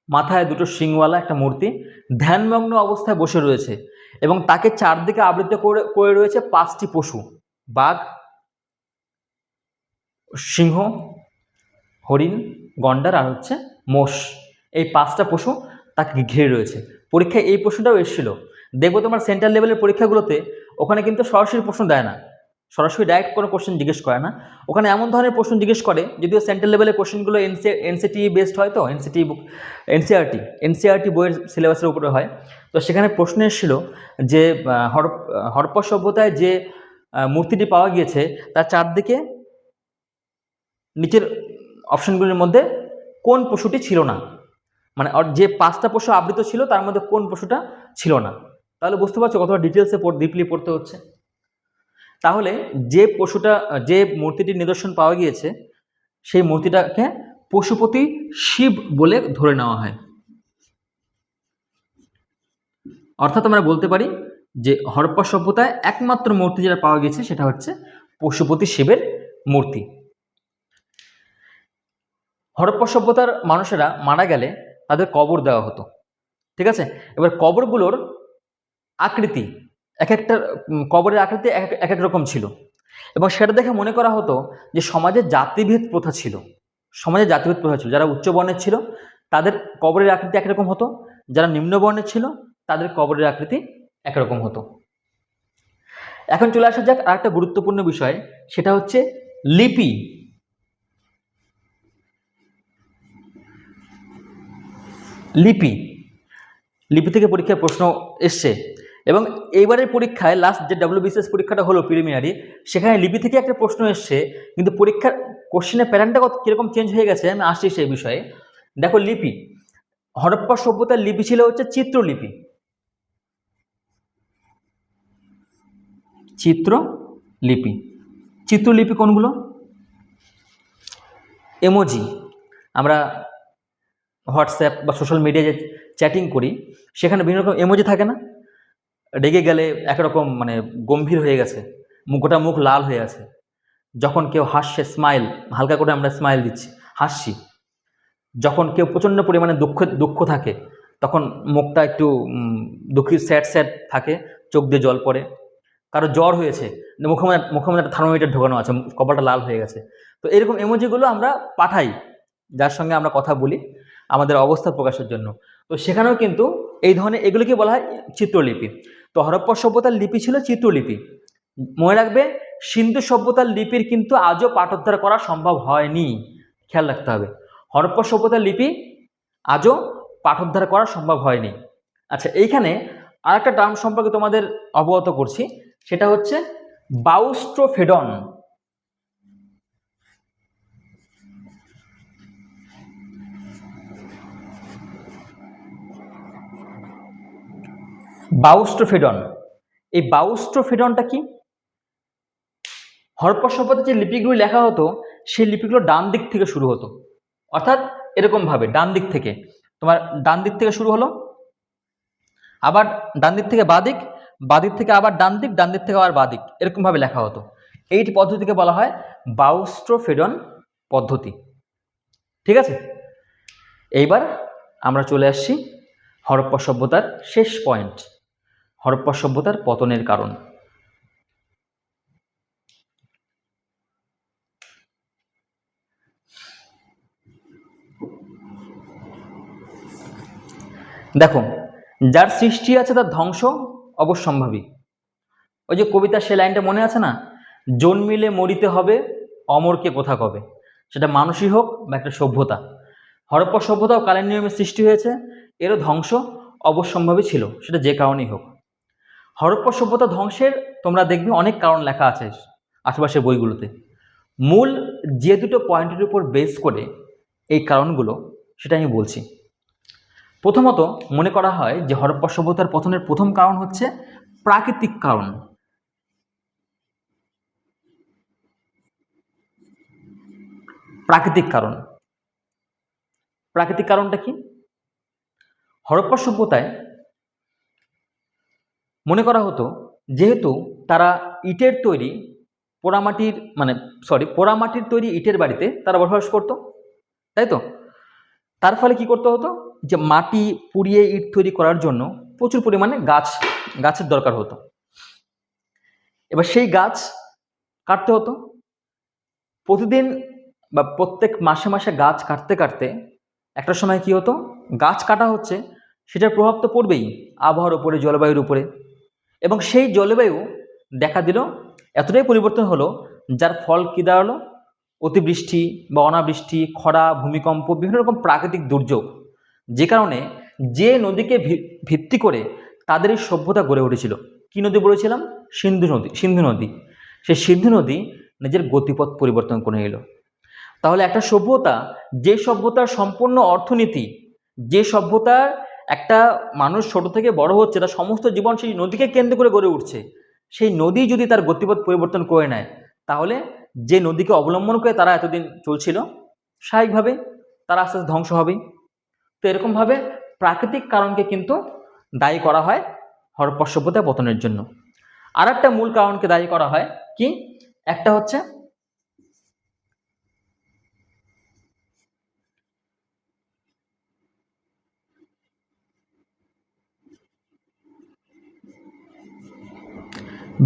মাথায় দুটো শিংওয়ালা একটা মূর্তি, ধ্যানমগ্ন অবস্থায় বসে রয়েছে, এবং তাকে চারদিকে আবৃত করে রয়েছে 5টি পশু, বাঘ, সিংহ, হরিণ, গন্ডার আর হচ্ছে মোষ। এই 5টা পশু তাকে ঘিরে রয়েছে। পরীক্ষায় এই প্রশ্নটাও এসেছিল, দেখবো তোমার সেন্ট্রাল লেভেলের পরীক্ষাগুলোতে ওখানে কিন্তু সরাসরি প্রশ্ন দেয় না, সরাসরি ডাইরেক্ট কোনো কোশ্চেন জিজ্ঞেস করে না, ওখানে এমন ধরনের প্রশ্ন জিজ্ঞেস করে, যদিও সেন্ট্রাল লেভেলের কোশ্চেনগুলো এনসিটি বেসড হয়, তো এনসিআরটি বইয়ের সিলেবাসের উপরে হয়। তো সেখানে প্রশ্ন এসেছিল যে হরপ্পা সভ্যতায় যে মূর্তিটি পাওয়া গিয়েছে তার চারদিকে নিচের অপশনগুলির মধ্যে কোন পশুটি ছিল না, মানে যে 5টা পশু আবৃত ছিল তার মধ্যে কোন পশুটা ছিল না। তাহলে বুঝতে পারছো কতটা ডিটেলসে ডিপলি পড়তে হচ্ছে। তাহলে যে মূর্তিটির নিদর্শন পাওয়া গিয়েছে সেই মূর্তিটাকে পশুপতি শিব বলে ধরে নেওয়া হয়। অর্থাৎ আমরা বলতে পারি যে হরপ্পা সভ্যতায় একমাত্র মূর্তি যেটা পাওয়া গেছে সেটা হচ্ছে পশুপতি শিবের মূর্তি। হরপ্পা সভ্যতার মানুষেরা মারা গেলে তাদের কবর দেওয়া হতো, ঠিক আছে। এবার কবরগুলোর আকৃতি, এক একটা কবরের আকৃতি এক এক রকম ছিল। এবং সেটা দেখে মনে করা হতো যে সমাজে জাতিভেদ প্রথা ছিল, যারা উচ্চ বর্ণের ছিল তাদের কবরের আকৃতি একরকম হতো, যারা নিম্ন বর্ণের ছিল তাদের কবরের আকৃতি একরকম হতো। এখন চলে আসা যাক আরেকটা গুরুত্বপূর্ণ বিষয়, সেটা হচ্ছে লিপি। লিপি লিপি থেকে পরীক্ষায় প্রশ্ন এসছে, এবং এইবারের পরীক্ষায় লাস্ট যে WBCS পরীক্ষাটা হলো প্রিলিমিনারি, সেখানে লিপি থেকে একটা প্রশ্ন এসছে, কিন্তু পরীক্ষার কোশ্চেনের প্যাটার্নটা কীরকম চেঞ্জ হয়ে গেছে আমি আসছি সেই বিষয়ে। দেখো, লিপি, হরপ্পা সভ্যতার লিপি ছিল হচ্ছে চিত্রলিপি। চিত্রলিপি কোনগুলো? এমোজি, আমরা হোয়াটসঅ্যাপ বা সোশ্যাল মিডিয়ায় যে চ্যাটিং করি সেখানে বিভিন্ন রকম এমোজি থাকে না, রেগে গেলে একরকম মানে গম্ভীর হয়ে গেছে, গোটা মুখ লাল হয়ে আছে, যখন কেউ হাসছে স্মাইল, হালকা করে আমরা স্মাইল দিচ্ছি, হাসছি, যখন কেউ প্রচণ্ড পরিমাণে দুঃখ থাকে তখন মুখটা একটু দুঃখী স্যাড থাকে, চোখ দিয়ে জল পড়ে, কারো জ্বর হয়েছে মুখে একটা থার্মোমিটার ঢোকানো আছে, কপালটা লাল হয়ে গেছে। তো এরকম এমোজিগুলো আমরা পাঠাই যার সঙ্গে আমরা কথা বলি আমাদের অবস্থা প্রকাশের জন্য। তো সেখানেও কিন্তু এই ধরনের এগুলোকে বলা হয় চিত্রলিপি। তো হরপ্পা সভ্যতার লিপি ছিল চিত্রলিপি। মনে রাখবে, সিন্ধু সভ্যতার লিপির কিন্তু আজও পাঠোদ্ধার করা সম্ভব হয়নি, খেয়াল রাখতে হবে। হরপ্পা সভ্যতার লিপি আজও পাঠোদ্ধার করা সম্ভব হয়নি। আচ্ছা, এইখানে আরেকটা টার্ম সম্পর্কে তোমাদের অবগত করছি, সেটা হচ্ছে বাউস্ট্রোফেডন। এই বাউস্ট্রোফেডনটা কি? হরপ্পা সভ্যতার যে লিপিগুলো লেখা হতো সেই লিপিগুলো ডান দিক থেকে শুরু হতো, অর্থাৎ এরকম ভাবে ডান দিক থেকে শুরু হলো, আবার ডান দিক থেকে বাদিক থেকে আবার ডান দিক থেকে আবার বাদিক, এরকম ভাবে লেখা হতো। এই পদ্ধতিকে বলা হয় বাউস্ট্রোফেডন পদ্ধতি। ঠিক আছে, এইবার আমরা চলে আসছি হরপ্পা সভ্যতার শেষ পয়েন্ট, হরপ্পা সভ্যতার পতনের কারণ। দেখো, যার সৃষ্টি আছে তার ধ্বংস অবশ্যম্ভাবী। ওই যে কবিতার সে লাইনটা মনে আছে না, জন্মিলে মরিতে হবে, অমরকে কোথা কবে। সেটা মানুষই হোক বা একটা সভ্যতা, হরপ্পা সভ্যতাও কালের নিয়মে সৃষ্টি হয়েছে, এরও ধ্বংস অবশ্যম্ভাবী ছিল, সেটা যে কারণেই হোক। হরপ্পা সভ্যতা ধ্বংসের তোমরা দেখবে অনেক কারণ লেখা আছে আশেপাশের বইগুলোতে। মূল যে দুটো পয়েন্টের উপর বেস করে এই কারণগুলো সেটা আমি বলছি। প্রথমত মনে করা হয় যে হরপ্পা সভ্যতার পতনের প্রথম কারণ হচ্ছে প্রাকৃতিক কারণ। প্রাকৃতিক কারণটা কি? হরপ্পা সভ্যতায় মনে করা হতো যেহেতু তারা ইটের তৈরি পোড়ামাটির তৈরি ইটের বাড়িতে তারা বসবাস করতো, তাই তো? তার ফলে কি করতে হতো, যে মাটি পুড়িয়ে ইট তৈরি করার জন্য প্রচুর পরিমাণে গাছের দরকার হতো। এবার সেই গাছ কাটতে হতো প্রতিদিন বা প্রত্যেক মাসে মাসে গাছ কাটতে কাটতে একটা সময় কি হতো, গাছ কাটা হচ্ছে, সেটার প্রভাব তো পড়বেই আবহাওয়ার উপরে, জলবায়ুর উপরে, এবং সেই জলবায়ু দেখা দিল এতটাই পরিবর্তন হলো যার ফল কী দাঁড়ালো, অতিবৃষ্টি বা অনাবৃষ্টি, খরা, ভূমিকম্প, বিভিন্ন রকম প্রাকৃতিক দুর্যোগ, যে কারণে যে নদীকে ভিত্তি করে তাদের এই সভ্যতা গড়ে উঠেছিল। কী নদী বলেছিলাম? সিন্ধু নদী। সেই সিন্ধু নদী নিজের গতিপথ পরিবর্তন করে নিল। তাহলে একটা সভ্যতা, যে সভ্যতার সম্পূর্ণ অর্থনীতি, যে সভ্যতার একটা মানুষ ছোট থেকে বড় হচ্ছে, তার সমস্ত জীবন সেই নদীকে কেন্দ্র করে গড়ে উঠছে, সেই নদী যদি তার গতিপথ পরিবর্তন করে নেয়, তাহলে যে নদীকে অবলম্বন করে তারা এতদিন চলছিল, স্বাভাবিকভাবে তারা আস্তে আস্তে ধ্বংস হবেই। তো এরকমভাবে প্রাকৃতিক কারণকে কিন্তু দায়ী করা হয় হরপ্পা সভ্যতা পতনের জন্য। আর একটা মূল কারণকে দায়ী করা হয় কি, একটা হচ্ছে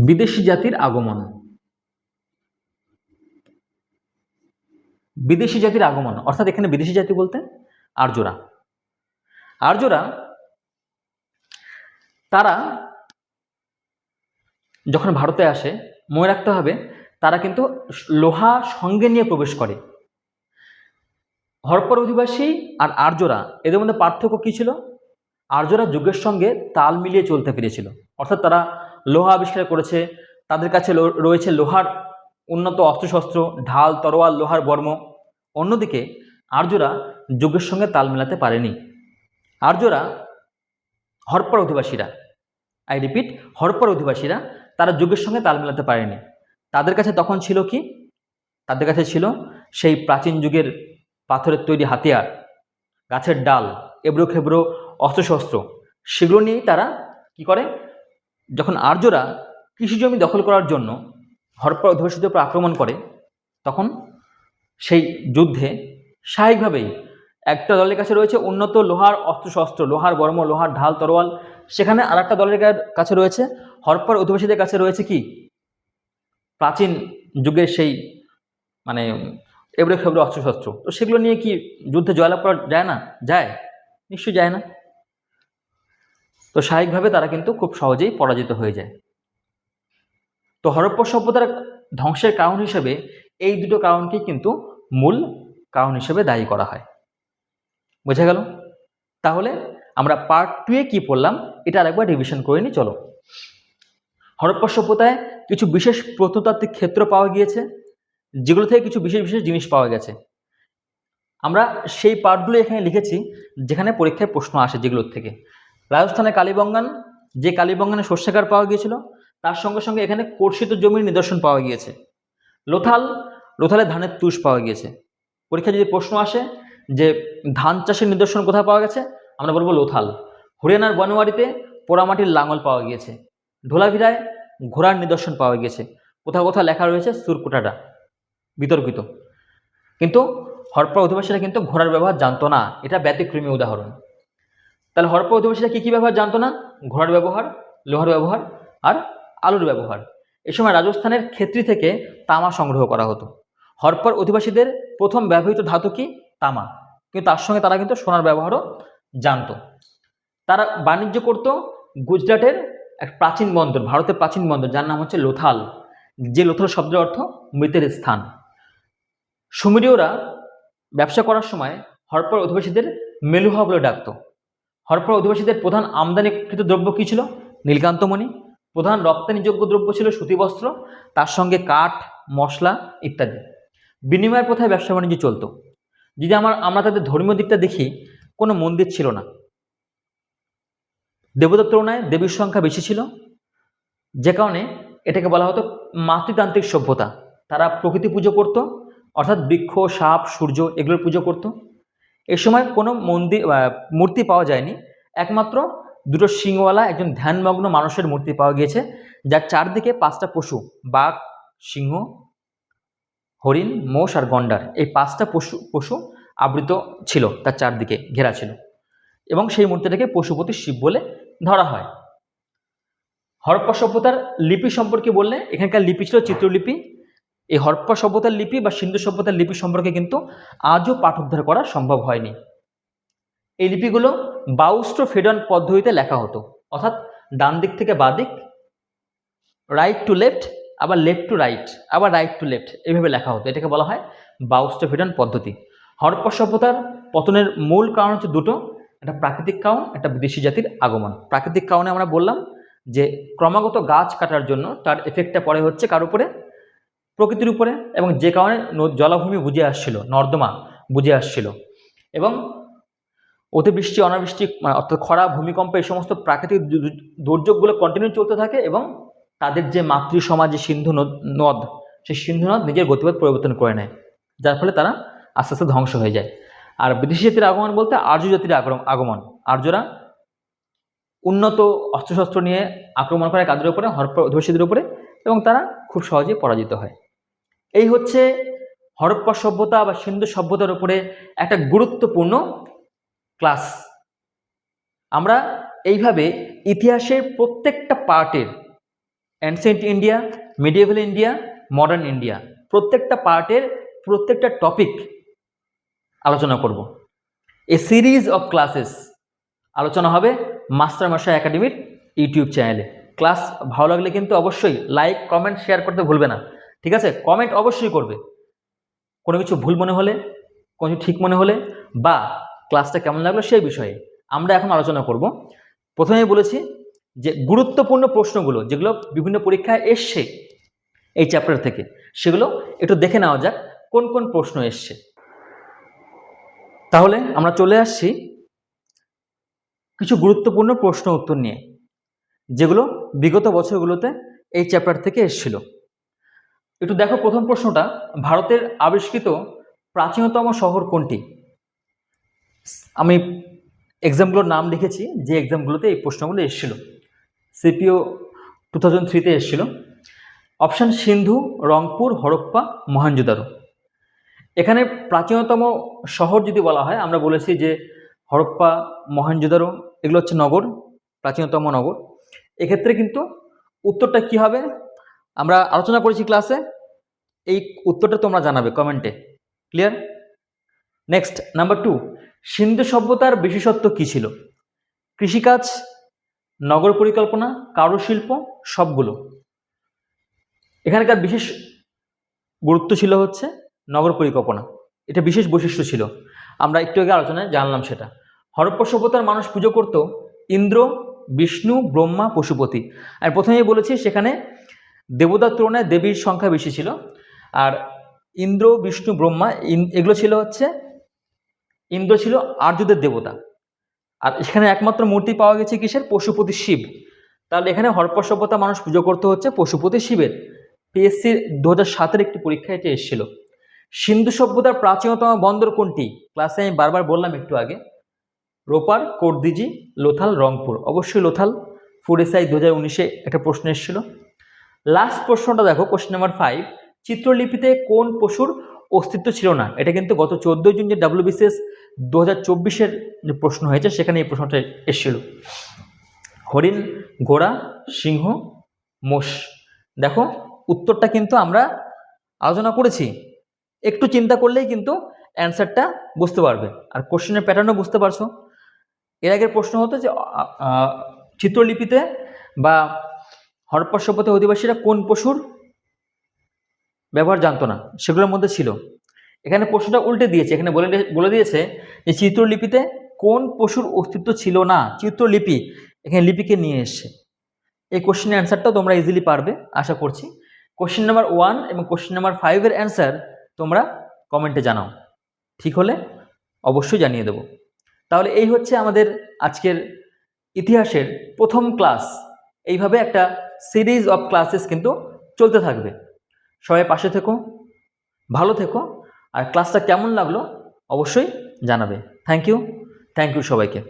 বিদেশি জাতির আগমন। বিদেশি জাতির আগমন, অর্থাৎ এখানে বিদেশি জাতি বলতে আর্যরা। আর্যরা তারা যখন ভারতে আসে, মনে রাখতে হবে তারা কিন্তু লোহা সঙ্গে নিয়ে প্রবেশ করে। হরপ্পার অধিবাসী আর আর্যরা, এদের মধ্যে পার্থক্য কী ছিল? আর্যরা যুগের সঙ্গে তাল মিলিয়ে চলতে পেরেছিল, অর্থাৎ তারা লোহা আবিষ্কার করেছে, তাদের কাছে রয়েছে লোহার উন্নত অস্ত্রশস্ত্র, ঢাল, তরোয়াল, লোহার বর্ম। অন্যদিকে আর্যরা যুগের সঙ্গে তাল মেলাতে পারেনি। আর্যরা, হরপ্পার অধিবাসীরা, আই রিপিট, হরপ্পার অধিবাসীরা তারা যুগের সঙ্গে তাল মেলাতে পারেনি। তাদের কাছে তখন ছিল কি? তাদের কাছে ছিল সেই প্রাচীন যুগের পাথরের তৈরি হাতিয়ার, গাছের ডাল, এবড়ো খেবড়ো অস্ত্রশস্ত্র। সেগুলো নিয়েই তারা কি করে, যখন আর্যরা কৃষিজমি দখল করার জন্য হরপ্পার অধিবাসীদের উপর আক্রমণ করে, তখন সেই যুদ্ধে স্বাভাবিকভাবেই একটা দলের কাছে রয়েছে উন্নত লোহার অস্ত্রশস্ত্র, লোহার বর্ম, লোহার ঢাল, তরোয়াল, সেখানে আর একটা দলের কাছে রয়েছে, হরপ্পার অধিবাসীদের কাছে রয়েছে কি? প্রাচীন যুগের সেই মানে এবড়ে খেবড়ে অস্ত্রশস্ত্র। তো সেগুলো নিয়ে কি যুদ্ধে জয়লাভ করা যায় না? যায়, নিশ্চয়ই যায় না। তো স্বাভাবিকভাবে তারা কিন্তু খুব সহজেই পরাজিত হয়ে যায়। তো হরপ্পা সভ্যতার ধ্বংসের কারণ হিসেবে এই দুটো কারণকেই কিন্তু মূল কারণ হিসেবে দায়ী করা হয়। বোঝা গেল? তাহলে আমরা পার্ট 2-এ কী পড়লাম এটা আরেকবার রিভিশন করে নিই। চলো। হরপ্পা সভ্যতায় কিছু বিশেষ প্রত্নতাত্ত্বিক ক্ষেত্র পাওয়া গিয়েছে, যেগুলো থেকে কিছু বিশেষ বিশেষ জিনিস পাওয়া গেছে। আমরা সেই পার্টগুলো এখানে লিখেছি যেখানে পরীক্ষায় প্রশ্ন আসে যেগুলোর থেকে। রাজস্থানে কালীবঙ্গান, যে কালীবঙ্গানে শস্যাগার পাওয়া গিয়েছিল, তার সঙ্গে সঙ্গে এখানে কর্ষিত জমির নিদর্শন পাওয়া গিয়েছে। লোথাল, লোথালে ধানের তুষ পাওয়া গিয়েছে। পরীক্ষায় যদি প্রশ্ন আসে যে ধান চাষের নিদর্শন কোথায় পাওয়া গেছে, আমরা বলবো লোথাল। হরিয়ানার বনওয়ারিতে পোড়ামাটির লাঙল পাওয়া গিয়েছে। ঢোলাভিরায় ঘোড়ার নিদর্শন পাওয়া গিয়েছে। কোথাও কোথাও লেখা রয়েছে সুরকুটাটা, বিতর্কিত। কিন্তু হরপ্পা অধিবাসীরা কিন্তু ঘোড়ার ব্যবহার জানতো না, এটা ব্যতিক্রমী উদাহরণ। তাহলে হরপ্পা অধিবাসীরা কী কী ব্যবহার জানতো না? ঘোড়ার ব্যবহার, লোহার ব্যবহার আর আলুর ব্যবহার। এ সময় রাজস্থানের ক্ষেত্রী থেকে তামা সংগ্রহ করা হতো। হরপ্পার অধিবাসীদের প্রথম ব্যবহৃত ধাতু কি? তামা। কিন্তু তার সঙ্গে তারা কিন্তু সোনার ব্যবহারও জানতো। তারা বাণিজ্য করত গুজরাটের এক প্রাচীন বন্দর, ভারতের প্রাচীন বন্দর, যার নাম হচ্ছে লোথাল, যে লোথাল শব্দের অর্থ মৃতের স্থান। সুমেরীয়রা ব্যবসা করার সময় হরপ্পার অধিবাসীদের মেলুহা বলে ডাকত। হরপ্পার অধিবাসীদের প্রধান আমদানিকৃত দ্রব্য কী ছিল? নীলকান্তমণি। প্রধান রপ্তানিযোগ্য দ্রব্য ছিল সুতিবস্ত্র, তার সঙ্গে কাঠ, মশলা ইত্যাদি। বিনিময়ের প্রথায় ব্যবসা বাণিজ্য চলত। যদি আমরা তাদের ধর্মীয় দিকটা দেখি, কোনো মন্দির ছিল না, দেবতার তুলনায় দেবীর সংখ্যা বেশি ছিল, যে কারণে এটাকে বলা হতো মাতৃতান্ত্রিক সভ্যতা। তারা প্রকৃতি পুজো করত, অর্থাৎ বৃক্ষ, সাপ, সূর্য এগুলোর পুজো করত। এ সময় কোনো মূর্তি পাওয়া যায়নি, একমাত্র দুটো সিংওয়ালা একজন ধ্যানমগ্ন মানুষের মূর্তি পাওয়া গিয়েছে, যার চারদিকে 5টা পশু, বাঘ, সিংহ, হরিণ, মোষ আর গন্ডার, এই 5টা পশু আবৃত ছিল, তার চারদিকে ঘেরা ছিল, এবং সেই মূর্তিটাকে পশুপতি শিব বলে ধরা হয়। হরপ্পা সভ্যতার লিপি সম্পর্কে বললে, এখানকার লিপি ছিল চিত্রলিপি। এই হরপ্পা সভ্যতার লিপি বা সিন্ধু সভ্যতার লিপি সম্পর্কে কিন্তু আজও পাঠোদ্ধার করা সম্ভব হয়নি। এই লিপিগুলো বাউস্ট্রো ফেডন পদ্ধতিতে লেখা হতো, অর্থাৎ ডান দিক থেকে বাঁ দিক, রাইট টু লেফট, আবার লেফট টু রাইট, আবার রাইট টু লেফট, এইভাবে লেখা হতো। এটাকে বলা হয় বাউস্ট্রো ফেডন পদ্ধতি। হরপ্পা সভ্যতার পতনের মূল কারণ হচ্ছে দুটো, একটা প্রাকৃতিক কারণ, একটা বিদেশি জাতির আগমন। প্রাকৃতিক কারণে আমরা বললাম যে ক্রমাগত গাছ কাটার জন্য তার এফেক্টটা পড়ে হচ্ছে কার উপরে? প্রকৃতির উপরে, এবং যে কারণে জলাভূমি বুঝে আসছিল, নর্দমা বুঝে আসছিল, এবং অতিবৃষ্টি, অনাবৃষ্টি, অর্থাৎ খরা, ভূমিকম্প, এই সমস্ত প্রাকৃতিক দুর্যোগগুলো কন্টিনিউ চলতে থাকে, এবং তাদের যে মাতৃ সমাজ, যে সিন্ধু নদ, সেই সিন্ধু নদ নিজের গতিপথ পরিবর্তন করে নেয়, যার ফলে তারা আস্তে আস্তে ধ্বংস হয়ে যায়। আর বিদেশি জাতির আগমন বলতে আর্য জাতির আগমন। আর্যরা উন্নত অস্ত্রশস্ত্র নিয়ে আক্রমণ করে কাদের উপরে? হরপ্পা অধিবাসীদের উপরে, এবং তারা খুব সহজেই পরাজিত হয়। এই হচ্ছে হরপ্পা সভ্যতা বা সিন্ধু সভ্যতার উপরে একটা গুরুত্বপূর্ণ ক্লাস। আমরা এইভাবে ইতিহাসের প্রত্যেকটা পার্টের, ancient India, medieval India, modern India, প্রত্যেকটা পার্টের প্রত্যেকটা টপিক আলোচনা করব। এ সিরিজ অফ ক্লাসেস আলোচনা হবে মাস্টারমশাই একাডেমির ইউটিউব চ্যানেলে। ক্লাস ভালো লাগলে কিন্তু অবশ্যই লাইক, কমেন্ট, শেয়ার করতে ভুলবে না, ঠিক আছে? কমেন্ট অবশ্যই করবে কোনো কিছু ভুল মনে হলে, কোনো কিছু ঠিক মনে হলে, বা ক্লাসটা কেমন লাগলো সেই বিষয়ে আমরা এখন আলোচনা করব। প্রথমেই বলেছি যে গুরুত্বপূর্ণ প্রশ্নগুলো যেগুলো বিভিন্ন পরীক্ষায় এসছে এই চ্যাপ্টার থেকে, সেগুলো একটু দেখে নেওয়া যাক কোন কোন প্রশ্ন এসছে। তাহলে আমরা চলে আসছি কিছু গুরুত্বপূর্ণ প্রশ্ন উত্তর নিয়ে, যেগুলো বিগত বছরগুলোতে এই চ্যাপ্টার থেকে এসেছিল। একটু দেখো প্রথম প্রশ্নটা, ভারতের আবিষ্কৃত প্রাচীনতম শহর কোনটি? আমি এক্সামগুলোর নাম লিখেছি যে এক্সামগুলোতে এই প্রশ্নগুলো এসেছিল, সিপিও 2003-তে এসেছিল। অপশান সিন্ধু, রংপুর, হরপ্পা, মহেঞ্জোদারো। এখানে প্রাচীনতম শহর যদি বলা হয়, আমরা বলেছি যে হরপ্পা, মহেঞ্জোদারো এগুলো হচ্ছে নগর, প্রাচীনতম নগর। এক্ষেত্রে কিন্তু উত্তরটা কি হবে আমরা আলোচনা করেছি ক্লাসে, এই উত্তরটা তোমরা জানাবে কমেন্টে। ক্লিয়ার? নেক্সট, নাম্বার 2, সিন্ধু সভ্যতার বিশেষত্ব কি ছিল? কৃষিকাজ, নগর পরিকল্পনা, কারুশিল্প, সবগুলো। এখানকার বিশেষ গুরুত্ব ছিল হচ্ছে নগর পরিকল্পনা, এটা বিশেষ বৈশিষ্ট্য ছিল, আমরা একটু আগে আলোচনায় জানলাম সেটা। হরপ্পা সভ্যতার মানুষ পুজো করত ইন্দ্র, বিষ্ণু, ব্রহ্মা, পশুপতি। আমি প্রথমেই বলেছি সেখানে দেবতার তুলনায় দেবীর সংখ্যা বেশি ছিল। আর ইন্দ্র, বিষ্ণু, ব্রহ্মা এগুলো ছিল হচ্ছে, ইন্দ্র ছিল আর্যদের দেবতা, আর এখানে একমাত্র মূর্তি পাওয়া গেছে কিসের? পশুপতি শিব। তাহলে এখানে হরপ্পা সভ্যতা মানুষ পুজো করতে হচ্ছে পশুপতি শিবের। পিএসসির 2007-এর একটি পরীক্ষা এটা এসেছিল। সিন্ধু সভ্যতার প্রাচীনতম বন্দর কোনটি? ক্লাসে আমি বারবার বললাম একটু আগে, রোপার, কোটদিজি, লোথাল, রংপুর। অবশ্যই লোথাল। ফুড এসআই 2019-এ একটা প্রশ্ন এসেছিল। লাস্ট প্রশ্নটা দেখো, কোশ্চেন নাম্বার 5, চিত্রলিপিতে কোন পশুর অস্তিত্ব ছিল না? এটা কিন্তু গত 14 জুন যে WBCS 2024-এর যে প্রশ্ন হয়েছে সেখানে এই প্রশ্নটা এসেছিল। হরিণ, ঘোড়া, সিংহ, মোষ। দেখো উত্তরটা কিন্তু আমরা আলোচনা করেছি, একটু চিন্তা করলেই কিন্তু অ্যান্সারটা বুঝতে পারবে, আর কোশ্চেনের প্যাটার্নও বুঝতে পারছো। এর আগের প্রশ্ন হতো যে চিত্রলিপিতে বা হরপ্পা সভ্যতার অধিবাসীরা কোন পশুর ব্যবহার জানতো না, সেগুলোর মধ্যে ছিল। এখানে প্রশ্নটা উল্টে দিয়েছে, এখানে বলে দিয়েছে যে চিত্রলিপিতে কোন পশুর অস্তিত্ব ছিল না। চিত্রলিপি, এখানে লিপিকে নিয়ে এসছে। এই কোশ্চেনের অ্যান্সারটাও তোমরা ইজিলি পারবে আশা করছি। কোশ্চেন নাম্বার 1 এবং কোশ্চেন নাম্বার 5-এর অ্যান্সার তোমরা কমেন্টে জানাও, ঠিক হলে অবশ্যই জানিয়ে দেব। তাহলে এই হচ্ছে আমাদের আজকের ইতিহাসের প্রথম ক্লাস। এইভাবে একটা সিরিজ অফ ক্লাসেস কিন্তু চলতে থাকবে। সবাই পাশে থেকো, ভালো থেকো, আর ক্লাসটা কেমন লাগলো অবশ্যই জানাবে। থ্যাংক ইউ সবাইকে।